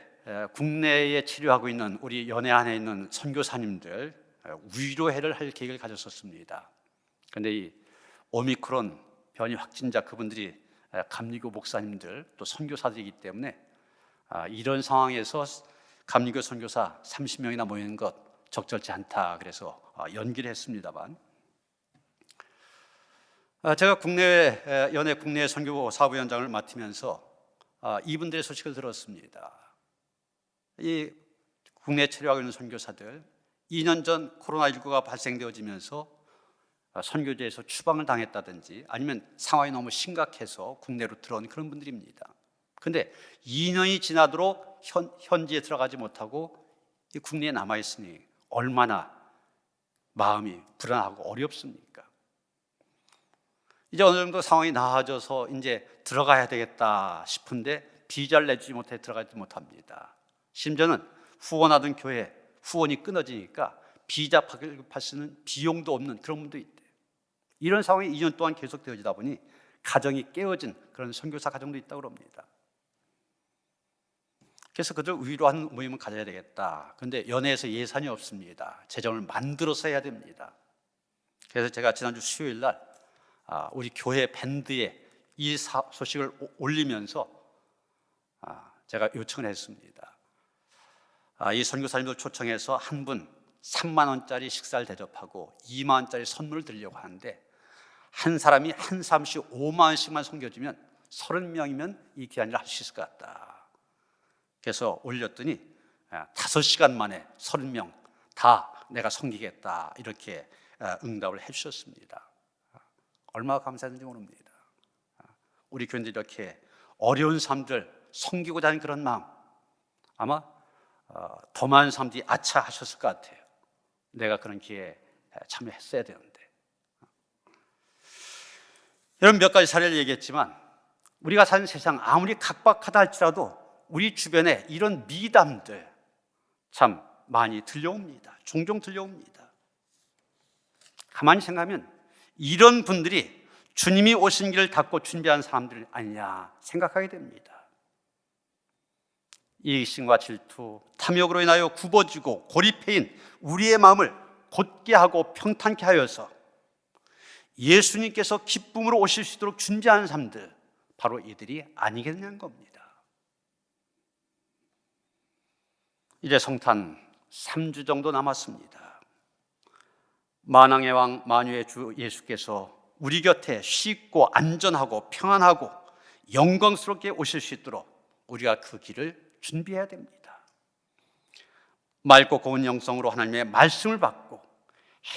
국내에 치료하고 있는 우리 연해안에 있는 선교사님들 위로회를 할 계획을 가졌었습니다. 그런데 이 오미크론 변이 확진자 그분들이 감리교 목사님들 또 선교사들이기 때문에 이런 상황에서 감리교 선교사 30명이나 모이는 것 적절치 않다 그래서 연기를 했습니다만, 제가 연해 국내 선교 사부위원장을 맡으면서 이분들의 소식을 들었습니다. 이 국내에 체류하고 있는 선교사들 2년 전 코로나19가 발생되어지면서 선교지에서 추방을 당했다든지 아니면 상황이 너무 심각해서 국내로 들어온 그런 분들입니다. 그런데 2년이 지나도록 현지에 들어가지 못하고 이 국내에 남아있으니 얼마나 마음이 불안하고 어렵습니까? 이제 어느 정도 상황이 나아져서 이제 들어가야 되겠다 싶은데 비자를 내주지 못해 들어가지 못합니다. 심지어는 후원하던 교회 후원이 끊어지니까 비자 발급할 수 있는 비용도 없는 그런 분도 있대요. 이런 상황이 2년 동안 계속되어지다 보니 가정이 깨어진 그런 선교사 가정도 있다고 합니다. 그래서 그들 위로하는 모임을 가져야 되겠다. 그런데 연회에서 예산이 없습니다. 재정을 만들어서 해야 됩니다. 그래서 제가 지난주 수요일 날 우리 교회 밴드에 이 소식을 올리면서 제가 요청을 했습니다. 이 선교사님들 초청해서 한 분 3만 원짜리 식사를 대접하고 2만 원짜리 선물을 드리려고 하는데, 한 사람이 한 사람씩 5만 원씩만 섬겨주면 30명이면 이 귀한 일을 할 수 있을 것 같다. 그래서 올렸더니 5시간 만에 30명 다 내가 섬기겠다 이렇게 응답을 해주셨습니다. 얼마나 감사한지 모릅니다. 우리 교인들이 이렇게 어려운 사람들 섬기고자 하는 그런 마음, 아마 더 많은 사람들이 아차 하셨을 것 같아요. 내가 그런 기회에 참여했어야 되는데. 여러분 몇 가지 사례를 얘기했지만 우리가 사는 세상 아무리 각박하다 할지라도 우리 주변에 이런 미담들 참 많이 들려옵니다. 종종 들려옵니다. 가만히 생각하면 이런 분들이 주님이 오신 길을 닫고 준비한 사람들 아니냐 생각하게 됩니다. 이익심과 질투, 탐욕으로 인하여 굽어지고 고립해인 우리의 마음을 곧게 하고 평탄케 하여서 예수님께서 기쁨으로 오실 수 있도록 준비하는 사람들, 바로 이들이 아니겠냐는 겁니다. 이제 성탄 3주 정도 남았습니다. 만왕의 왕 만유의 주 예수께서 우리 곁에 쉽고 안전하고 평안하고 영광스럽게 오실 수 있도록 우리가 그 길을 준비해야 됩니다. 맑고 고운 영성으로 하나님의 말씀을 받고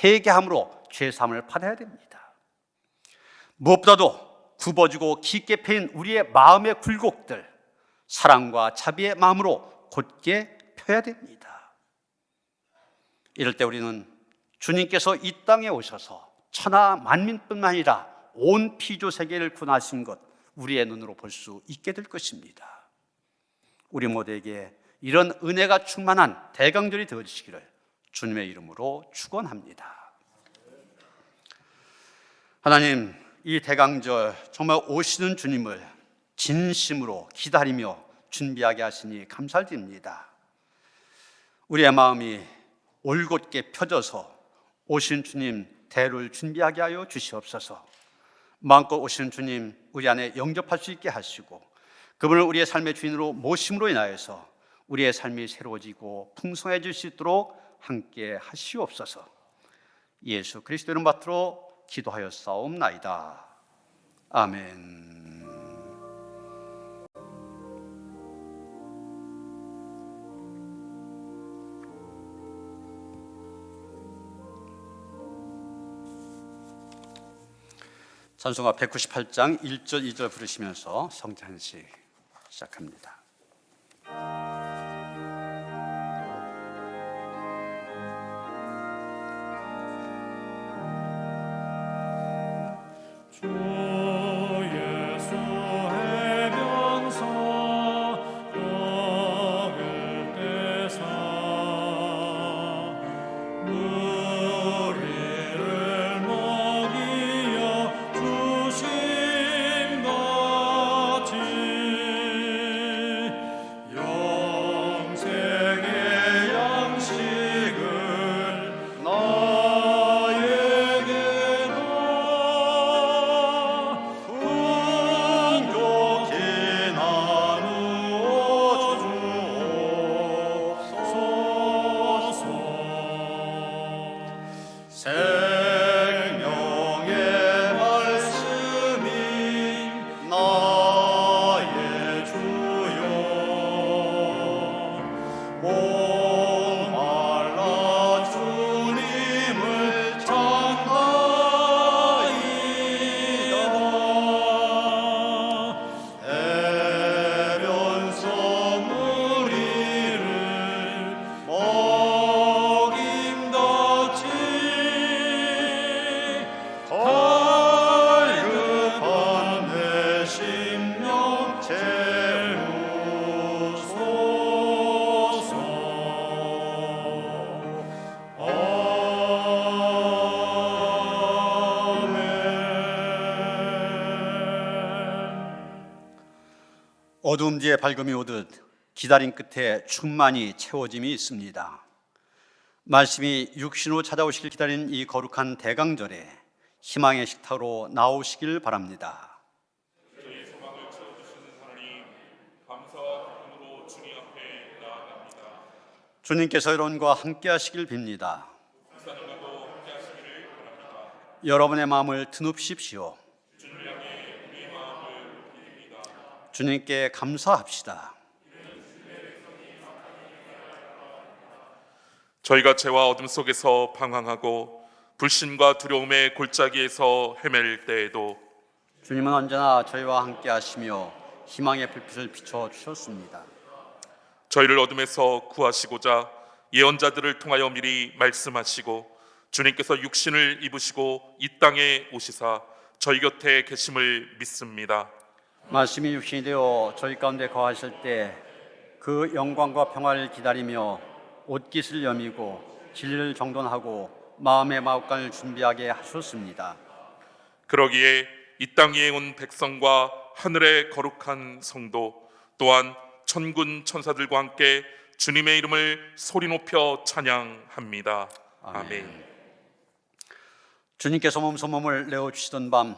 회개함으로 죄사함을 받아야 됩니다. 무엇보다도 굽어지고 깊게 패인 우리의 마음의 굴곡들 사랑과 자비의 마음으로 곧게 펴야 됩니다. 이럴 때 우리는 주님께서 이 땅에 오셔서 천하 만민뿐만 아니라 온 피조 세계를 구원하신 것 우리의 눈으로 볼 수 있게 될 것입니다. 우리 모두에게 이런 은혜가 충만한 대강절이 되어주시기를 주님의 이름으로 축원합니다. 하나님, 이 대강절 정말 오시는 주님을 진심으로 기다리며 준비하게 하시니 감사드립니다. 우리의 마음이 올곧게 펴져서 오신 주님 대를 준비하게 하여 주시옵소서. 마음껏 오시는 주님 우리 안에 영접할 수 있게 하시고 그분을 우리의 삶의 주인으로 모심으로 인하여서 우리의 삶이 새로워지고 풍성해질 수 있도록 함께 하시옵소서. 예수 그리스도 이름 받들어 기도하여 싸움나이다. 아멘. 찬송가 198장 1절 2절 부르시면서 성찬 한식 시작합니다. 주 예수 해변서 떡을 떼사 우리를 먹이어 주심같이 영생의 양식을 어두움 뒤에 밝음이 오듯 기다림 끝에 충만히 채워짐이 있습니다. 말씀이 육신으로 찾아오시길 기다린 이 거룩한 대강절에 희망의 식탁으로 나오시길 바랍니다. 저희의 소망을 채워주시는 하나님, 감사와 기쁨으로 주님 앞에 나아갑니다. 주님께서 여러분과 함께 하시길 빕니다. 목사님과도 함께 하시기를 바랍니다. 여러분의 마음을 드눕십시오. 주님 향해 우리의 마음을 드립니다. 주님께 감사합시다. 저희가 죄와 어둠 속에서 방황하고 불신과 두려움의 골짜기에서 헤맬 때에도 주님은 언제나 저희와 함께 하시며 희망의 불빛을 비춰 주셨습니다. 저희를 어둠에서 구하시고자 예언자들을 통하여 미리 말씀하시고 주님께서 육신을 입으시고 이 땅에 오시사 저희 곁에 계심을 믿습니다. 말씀이 육신이 되어 저희 가운데 거하실 때 그 영광과 평화를 기다리며 옷깃을 여미고 진리를 정돈하고 마음의 마음간을 준비하게 하셨습니다. 그러기에 이 땅에 온 백성과 하늘의 거룩한 성도 또한 천군 천사들과 함께 주님의 이름을 소리 높여 찬양합니다. 아멘. 주님께서 몸을 내어주시던 밤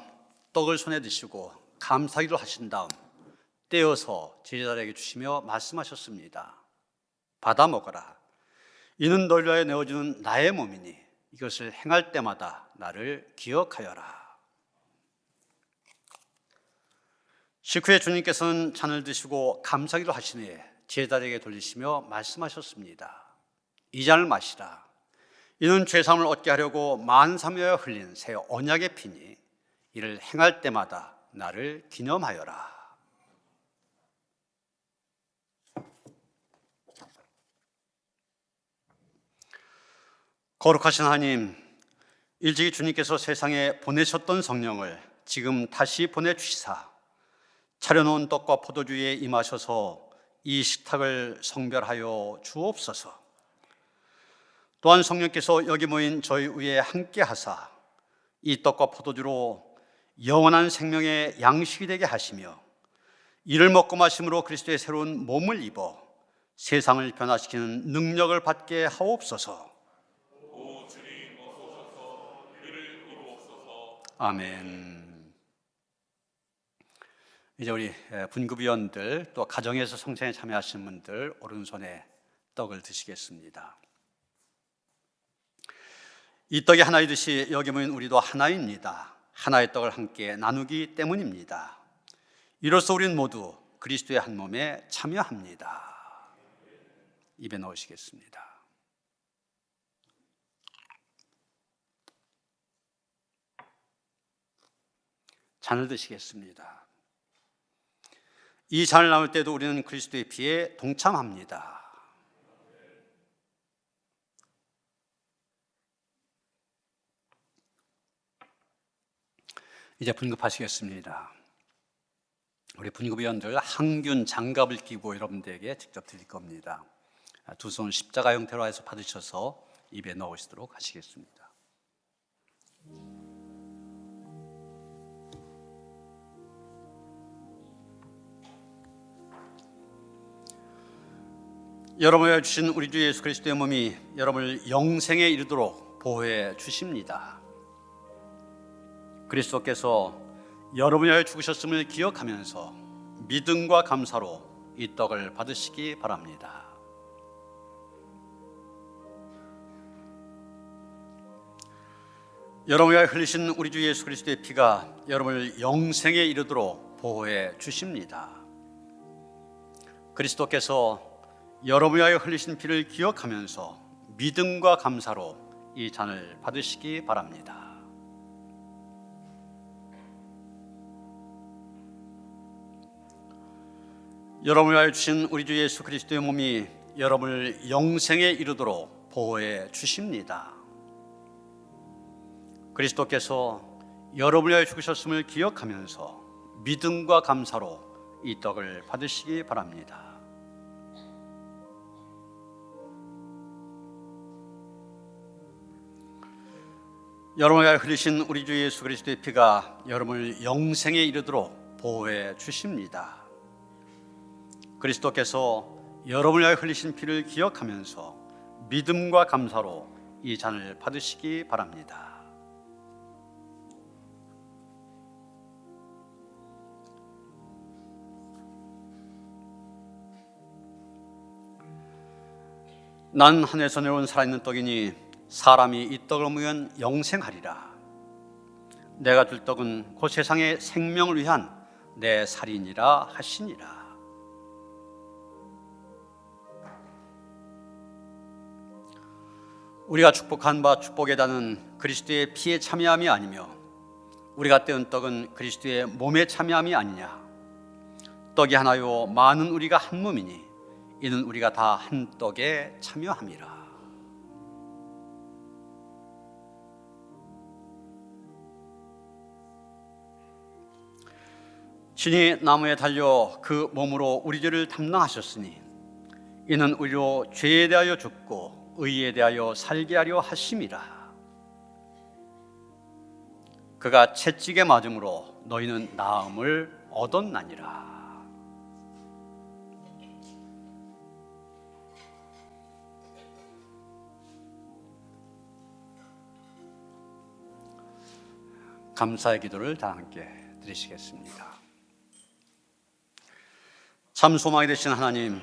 떡을 손에 드시고 감사기를 하신 다음 떼어서 제자들에게 주시며 말씀하셨습니다. 받아 먹어라. 이는 너희를 위하여 내어주는 나의 몸이니 이것을 행할 때마다 나를 기억하여라. 식후에 주님께서는 잔을 드시고 감사기를 하시니 제자들에게 돌리시며 말씀하셨습니다. 이 잔을 마시라. 이는 죄사함을 얻게 하려고 만삼위하여 흘린 새 언약의 피니 이를 행할 때마다 나를 기념하여라. 거룩하신 하나님, 일찍이 주님께서 세상에 보내셨던 성령을 지금 다시 보내주시사 차려놓은 떡과 포도주 위에 임하셔서 이 식탁을 성별하여 주옵소서. 또한 성령께서 여기 모인 저희 위에 함께 하사 이 떡과 포도주로 영원한 생명의 양식이 되게 하시며 이를 먹고 마심으로 그리스도의 새로운 몸을 입어 세상을 변화시키는 능력을 받게 하옵소서. 아멘. 이제 우리 분급위원들 또 가정에서 성찬에 참여하신 분들 오른손에 떡을 드시겠습니다. 이 떡이 하나이듯이 여기 모인 우리도 하나입니다. 하나의 떡을 함께 나누기 때문입니다. 이로써 우리는 모두 그리스도의 한 몸에 참여합니다. 입에 넣으시겠습니다. 잔을 드시겠습니다. 이 잔을 나눌 때도 우리는 그리스도의 피에 동참합니다. 이제 분급하시겠습니다. 우리 분급위원들 항균 장갑을 끼고 여러분들에게 직접 드릴 겁니다. 두 손 십자가 형태로 해서 받으셔서 입에 넣으시도록 하시겠습니다. 여러분에게 주신 우리 주 예수 그리스도의 몸이 여러분을 영생에 이르도록 보호해 주십니다. 그리스도께서 여러분을 위하여 죽으셨음을 기억하면서 믿음과 감사로 이 떡을 받으시기 바랍니다. 여러분을 위하여 흘리신 우리 주 예수 그리스도의 피가 여러분을 영생에 이르도록 보호해 주십니다. 그리스도께서 여러분을 위하여 흘리신 피를 기억하면서 믿음과 감사로 이 잔을 받으시기 바랍니다. 여러분을 위하여 주신 우리 주 예수 그리스도의 몸이 여러분을 영생에 이르도록 보호해 주십니다. 그리스도께서 여러분을 위하여 죽으셨음을 기억하면서 믿음과 감사로 이 떡을 받으시기 바랍니다. 여러분을 위하여 흘리신 우리 주 예수 그리스도의 피가 여러분을 영생에 이르도록 보호해 주십니다. 그리스도께서 여러분을 위하여 흘리신 피를 기억하면서 믿음과 감사로 이 잔을 받으시기 바랍니다. 난 하늘에서 내려온 살아있는 떡이니 사람이 이 떡을 먹으면 영생하리라. 내가 줄 떡은 곧 세상의 생명을 위한 내 살이니라 하시니라. 우리가 축복한 바 축복에 다는 그리스도의 피에 참여함이 아니며 우리가 떼은 떡은 그리스도의 몸에 참여함이 아니냐. 떡이 하나요 많은 우리가 한 몸이니 이는 우리가 다 한 떡에 참여함이라. 신이 나무에 달려 그 몸으로 우리 죄를 담당하셨으니 이는 우리로 죄에 대하여 죽고 의에 대하여 살게 하려 하심이라. 그가 채찍에 맞음으로 너희는 나음을 얻었나니라. 감사의 기도를 다 함께 드리시겠습니다. 참 소망이 되신 하나님,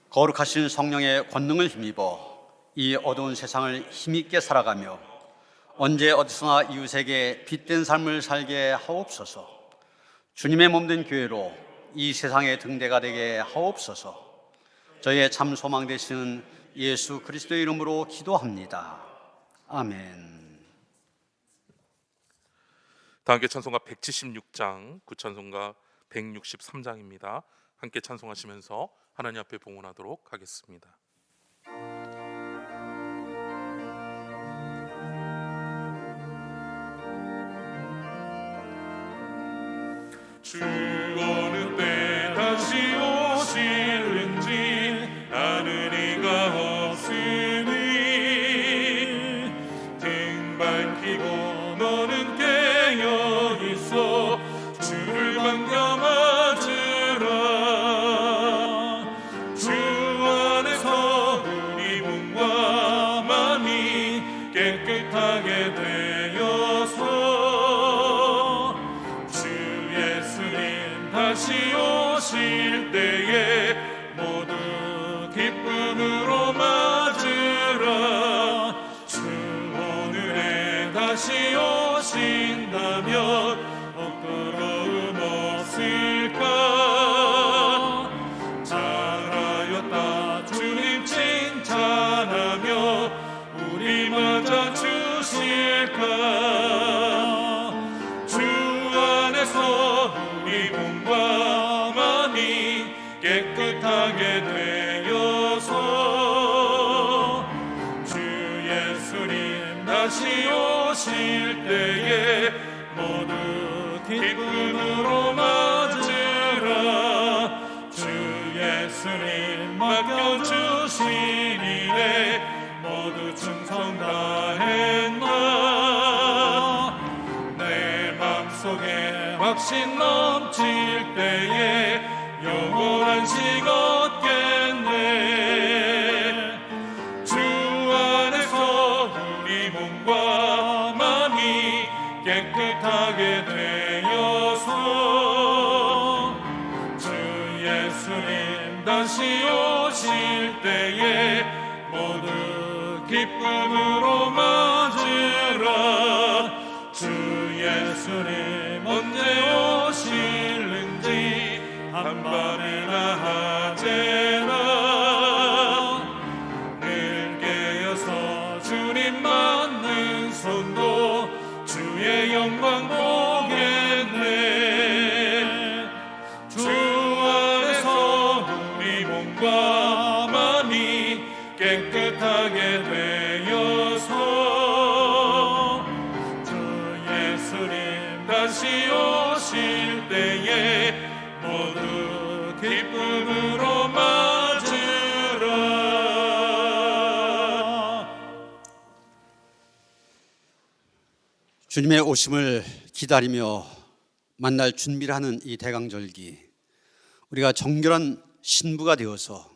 거룩하신 성령의 권능을 힘입어 이 어두운 세상을 힘있게 살아가며 언제 어디서나 이웃에게 빛된 삶을 살게 하옵소서. 주님의 몸된 교회로 이 세상의 등대가 되게 하옵소서. 저희의 참 소망 되시는 예수 그리스도의 이름으로 기도합니다. 아멘. 다 함께 찬송가 176장, 구찬송가 163장입니다. 함께 찬송하시면서 하나님 앞에 봉헌하도록 하겠습니다. 주 어느 때 다시 오실는지 아는 이가 없으니 등 밝히고 너는 깨어 있어 주를 반겨맞으라. 주 안에서 우리 몸과 마음이 깨끗하게 되어서 주 예수님 다시 오실 때에 모두 기쁨으로 맞으라. 주 오늘에 다시 오신다면 부끄러움 없을까. 잘하였다 주님 칭찬하며 우리 맞아 주실까. 주 안에서 우리 몸과 마음이 깨끗하게 되어서 주 예수님 다시 오실 때에 모두 기쁨으로 맞으라. 주 예수님 맡겨주신 일에 모두 충성 다했나. 내 맘속에 확신 넘칠 때에 영원한 식 얻겠네. 주 안에서 우리 몸과 마음이 깨끗하게 되어서 주 예수님 다시 오실 때에 모두 기쁨으로 맞으라. 주 예수님 언제 오실는지 한밤이나 하제나. 늘 깨어서 주님 맞는 손도 주의 영광 보겠네. 주 안에서 우리 몸과 마음이 깨끗하게 되어서 주 예수님 다시 오실 때에 모두 기쁨으로 맞으라. 주님의 오심을 기다리며 만날 준비를 하는 이 대강절기, 우리가 정결한 신부가 되어서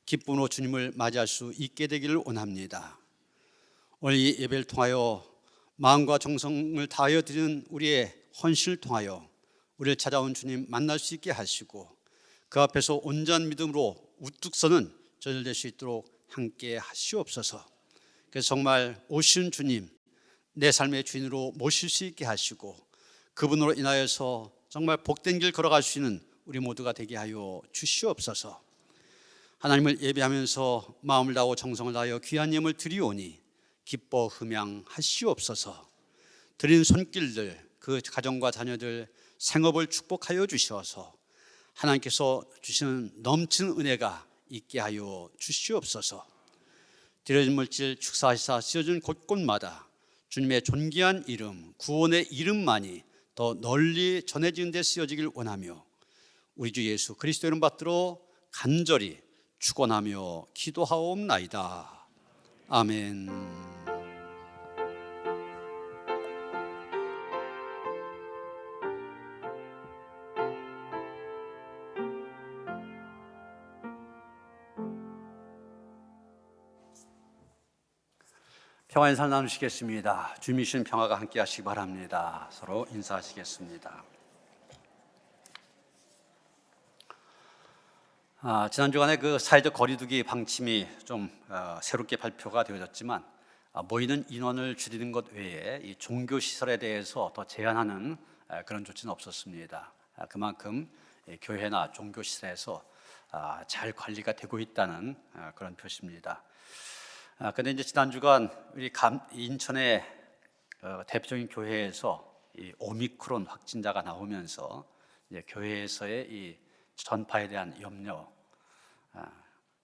기쁨으로 주님을 맞이할 수 있게 되기를 원합니다. 오늘 이 예배를 통하여 마음과 정성을 다하여 드리는 우리의 헌신을 통하여 우리를 찾아온 주님 만날 수 있게 하시고 그 앞에서 온전한 믿음으로 우뚝 서는 저희들 될 수 있도록 함께 하시옵소서. 그래서 정말 오신 주님 내 삶의 주인으로 모실 수 있게 하시고 그분으로 인하여서 정말 복된 길 걸어갈 수 있는 우리 모두가 되게 하여 주시옵소서. 하나님을 예배하면서 마음을 다하고 정성을 다하여 귀한 예물을 드리오니 기뻐 흠양하시옵소서. 드린 손길들, 그 가정과 자녀들 생업을 축복하여 주셔서 하나님께서 주시는 넘치는 은혜가 있게 하여 주시옵소서. 드려진 물질 축사하시사 쓰여진 곳곳마다 주님의 존귀한 이름, 구원의 이름만이 더 널리 전해지는 데 쓰여지길 원하며 우리 주 예수 그리스도 이름 받들어 간절히 축원하며 기도하옵나이다. 아멘. 평안의 인사 나누시겠습니다. 주님이 주신 평화가 함께 하시기 바랍니다. 서로 인사하시겠습니다. 지난 주간에 그 사회적 거리두기 방침이 좀 새롭게 발표가 되어졌지만 모이는 인원을 줄이는 것 외에 이 종교 시설에 대해서 더 제한하는 그런 조치는 없었습니다. 그만큼 교회나 종교 시설에서 잘 관리가 되고 있다는 그런 표시입니다. 그런데 이제 지난 주간 우리 인천의 대표적인 교회에서 이 오미크론 확진자가 나오면서 이제 교회에서의 이 전파에 대한 염려,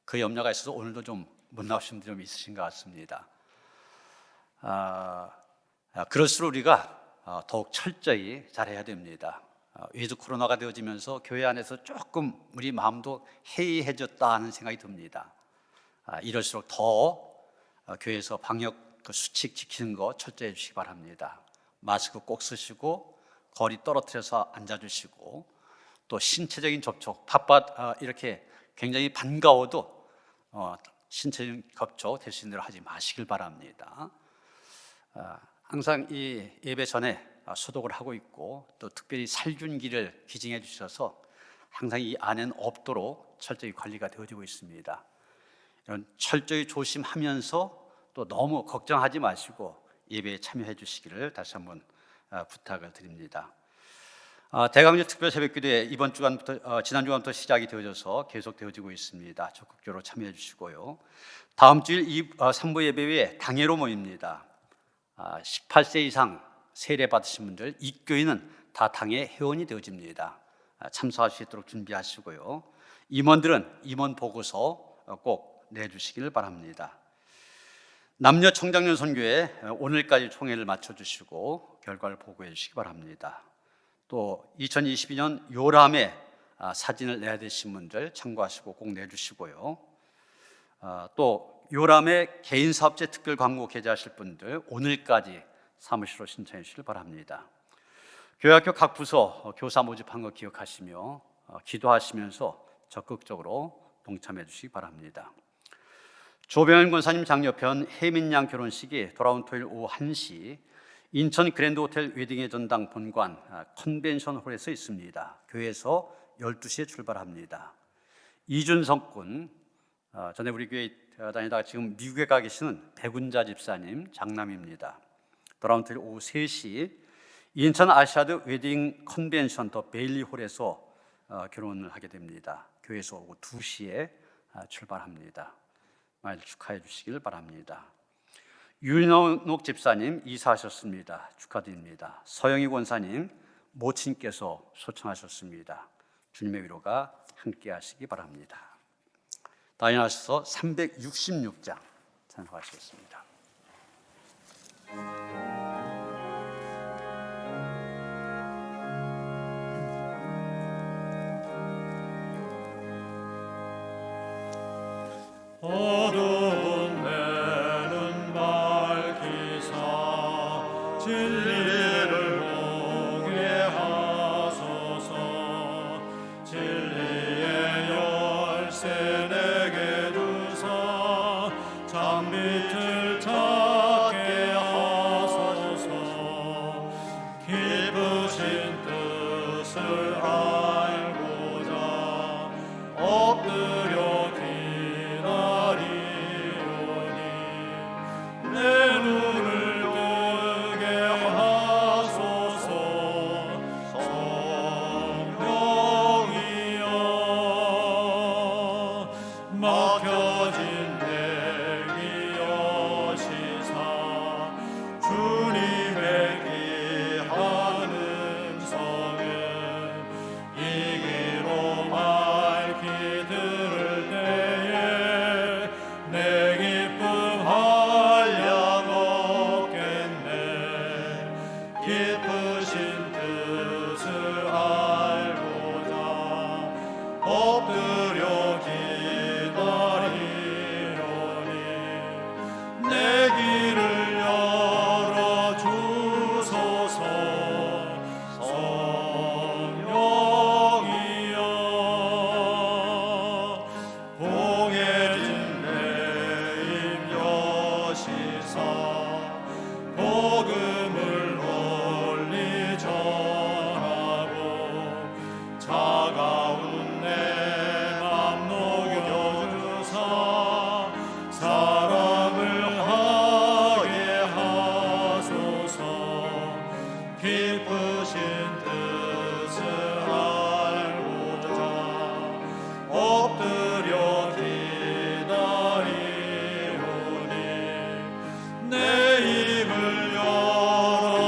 그 염려가 있어서 오늘도 좀 못 나오신 분들이 좀 있으신 것 같습니다. 그럴수록 우리가 더욱 철저히 잘해야 됩니다. 위드 코로나가 되어지면서 교회 안에서 조금 우리 마음도 해이해졌다 하는 생각이 듭니다. 이럴수록 더 교회에서 방역 수칙 지키는 거 철저히 해주시기 바랍니다. 마스크 꼭 쓰시고 거리 떨어뜨려서 앉아주시고 또 신체적인 접촉, 이렇게 굉장히 반가워도 신체적인 접촉 될 수 있는 대로 하지 마시길 바랍니다. 항상 이 예배 전에 소독을 하고 있고 또 특별히 살균기를 기증해 주셔서 항상 이 안에는 없도록 철저히 관리가 되어지고 있습니다. 이런 철저히 조심하면서 또 너무 걱정하지 마시고 예배에 참여해 주시기를 다시 한번 부탁을 드립니다. 대강절 특별 새벽기도회 이번 주간부터 지난 주간부터 시작이 되어져서 계속 되어지고 있습니다. 적극적으로 참여해 주시고요. 다음 주일 3부 예배 후에 당회로 모입니다. 18세 이상 세례 받으신 분들 입교인은 다 당회 회원이 되어집니다. 참석할 수 있도록 준비하시고요. 임원들은 임원 보고서 꼭 내주시기를 바랍니다. 남녀 청장년 선교회 오늘까지 총회를 마쳐주시고 결과를 보고해 주시기 바랍니다. 또 2022년 요람에 사진을 내야 되신 분들 참고하시고 꼭 내주시고요. 또 요람에 개인사업체 특별 광고 게재하실 분들 오늘까지 사무실로 신청해 주시길 바랍니다. 교회학교 각 부서 교사 모집한 거 기억하시며 기도하시면서 적극적으로 동참해 주시기 바랍니다. 조병현 권사님 장려편 혜민양 결혼식이 돌아온 토요일 오후 1시 인천 그랜드호텔 웨딩의 전당 본관 컨벤션홀에서 있습니다. 교회에서 12시에 출발합니다. 이준석 군, 전에 우리 교회 다니다가 지금 미국에 가 계시는 백운자 집사님 장남입니다. 돌아온 토요일 오후 3시 인천 아시아드 웨딩 컨벤션 더 베일리홀에서 결혼을 하게 됩니다. 교회에서 오후 2시에 출발합니다. 많이 축하해 주시길 바랍니다. 윤영옥 집사님 이사하셨습니다. 축하드립니다. 서영희 권사님 모친께서 소청하셨습니다. 주님의 위로가 함께 하시기 바랍니다. 다니엘서 366장 찬송하시겠습니다. 어두운 데는 밝히사 진리를 보게 하소서. 진리의 열쇠 내게 주사 잠빛을 찾게 하소서. 기쁘신 뜻을 알고자 엎드려 내 눈을 뜨게 하소서. 성령이여 막혀진 내 귀 여시사 주님의 귀한 음성을 이 귀로 밝히 들을 때에 내 기쁨 기쁘신 뜻을 알고자 엎드려 기다리려니 내 길을 열어주소서. 성령이여 봉해진 내 입 여시사 복음을 전하고 차가운 내 맘 녹여주사 사랑을 하게 하소서. 기쁘신 뜻을 알고자 엎드려 기다리오니 내 입을 열어주소서.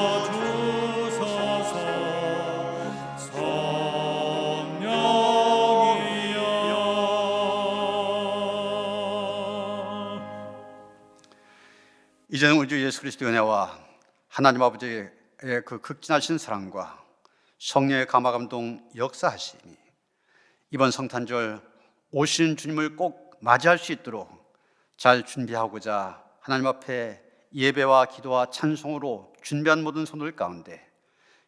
이제는 우리 주 예수 그리스도의 은혜와 하나님 아버지의 그 극진하신 사랑과 성령의 감화감동 역사하심이 이번 성탄절 오신 주님을 꼭 맞이할 수 있도록 잘 준비하고자 하나님 앞에 예배와 기도와 찬송으로 준비한 모든 손들 가운데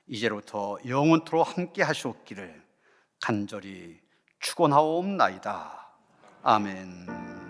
이제로부터 영원토록 함께 하시옵기를 간절히 축원하옵나이다. 아멘.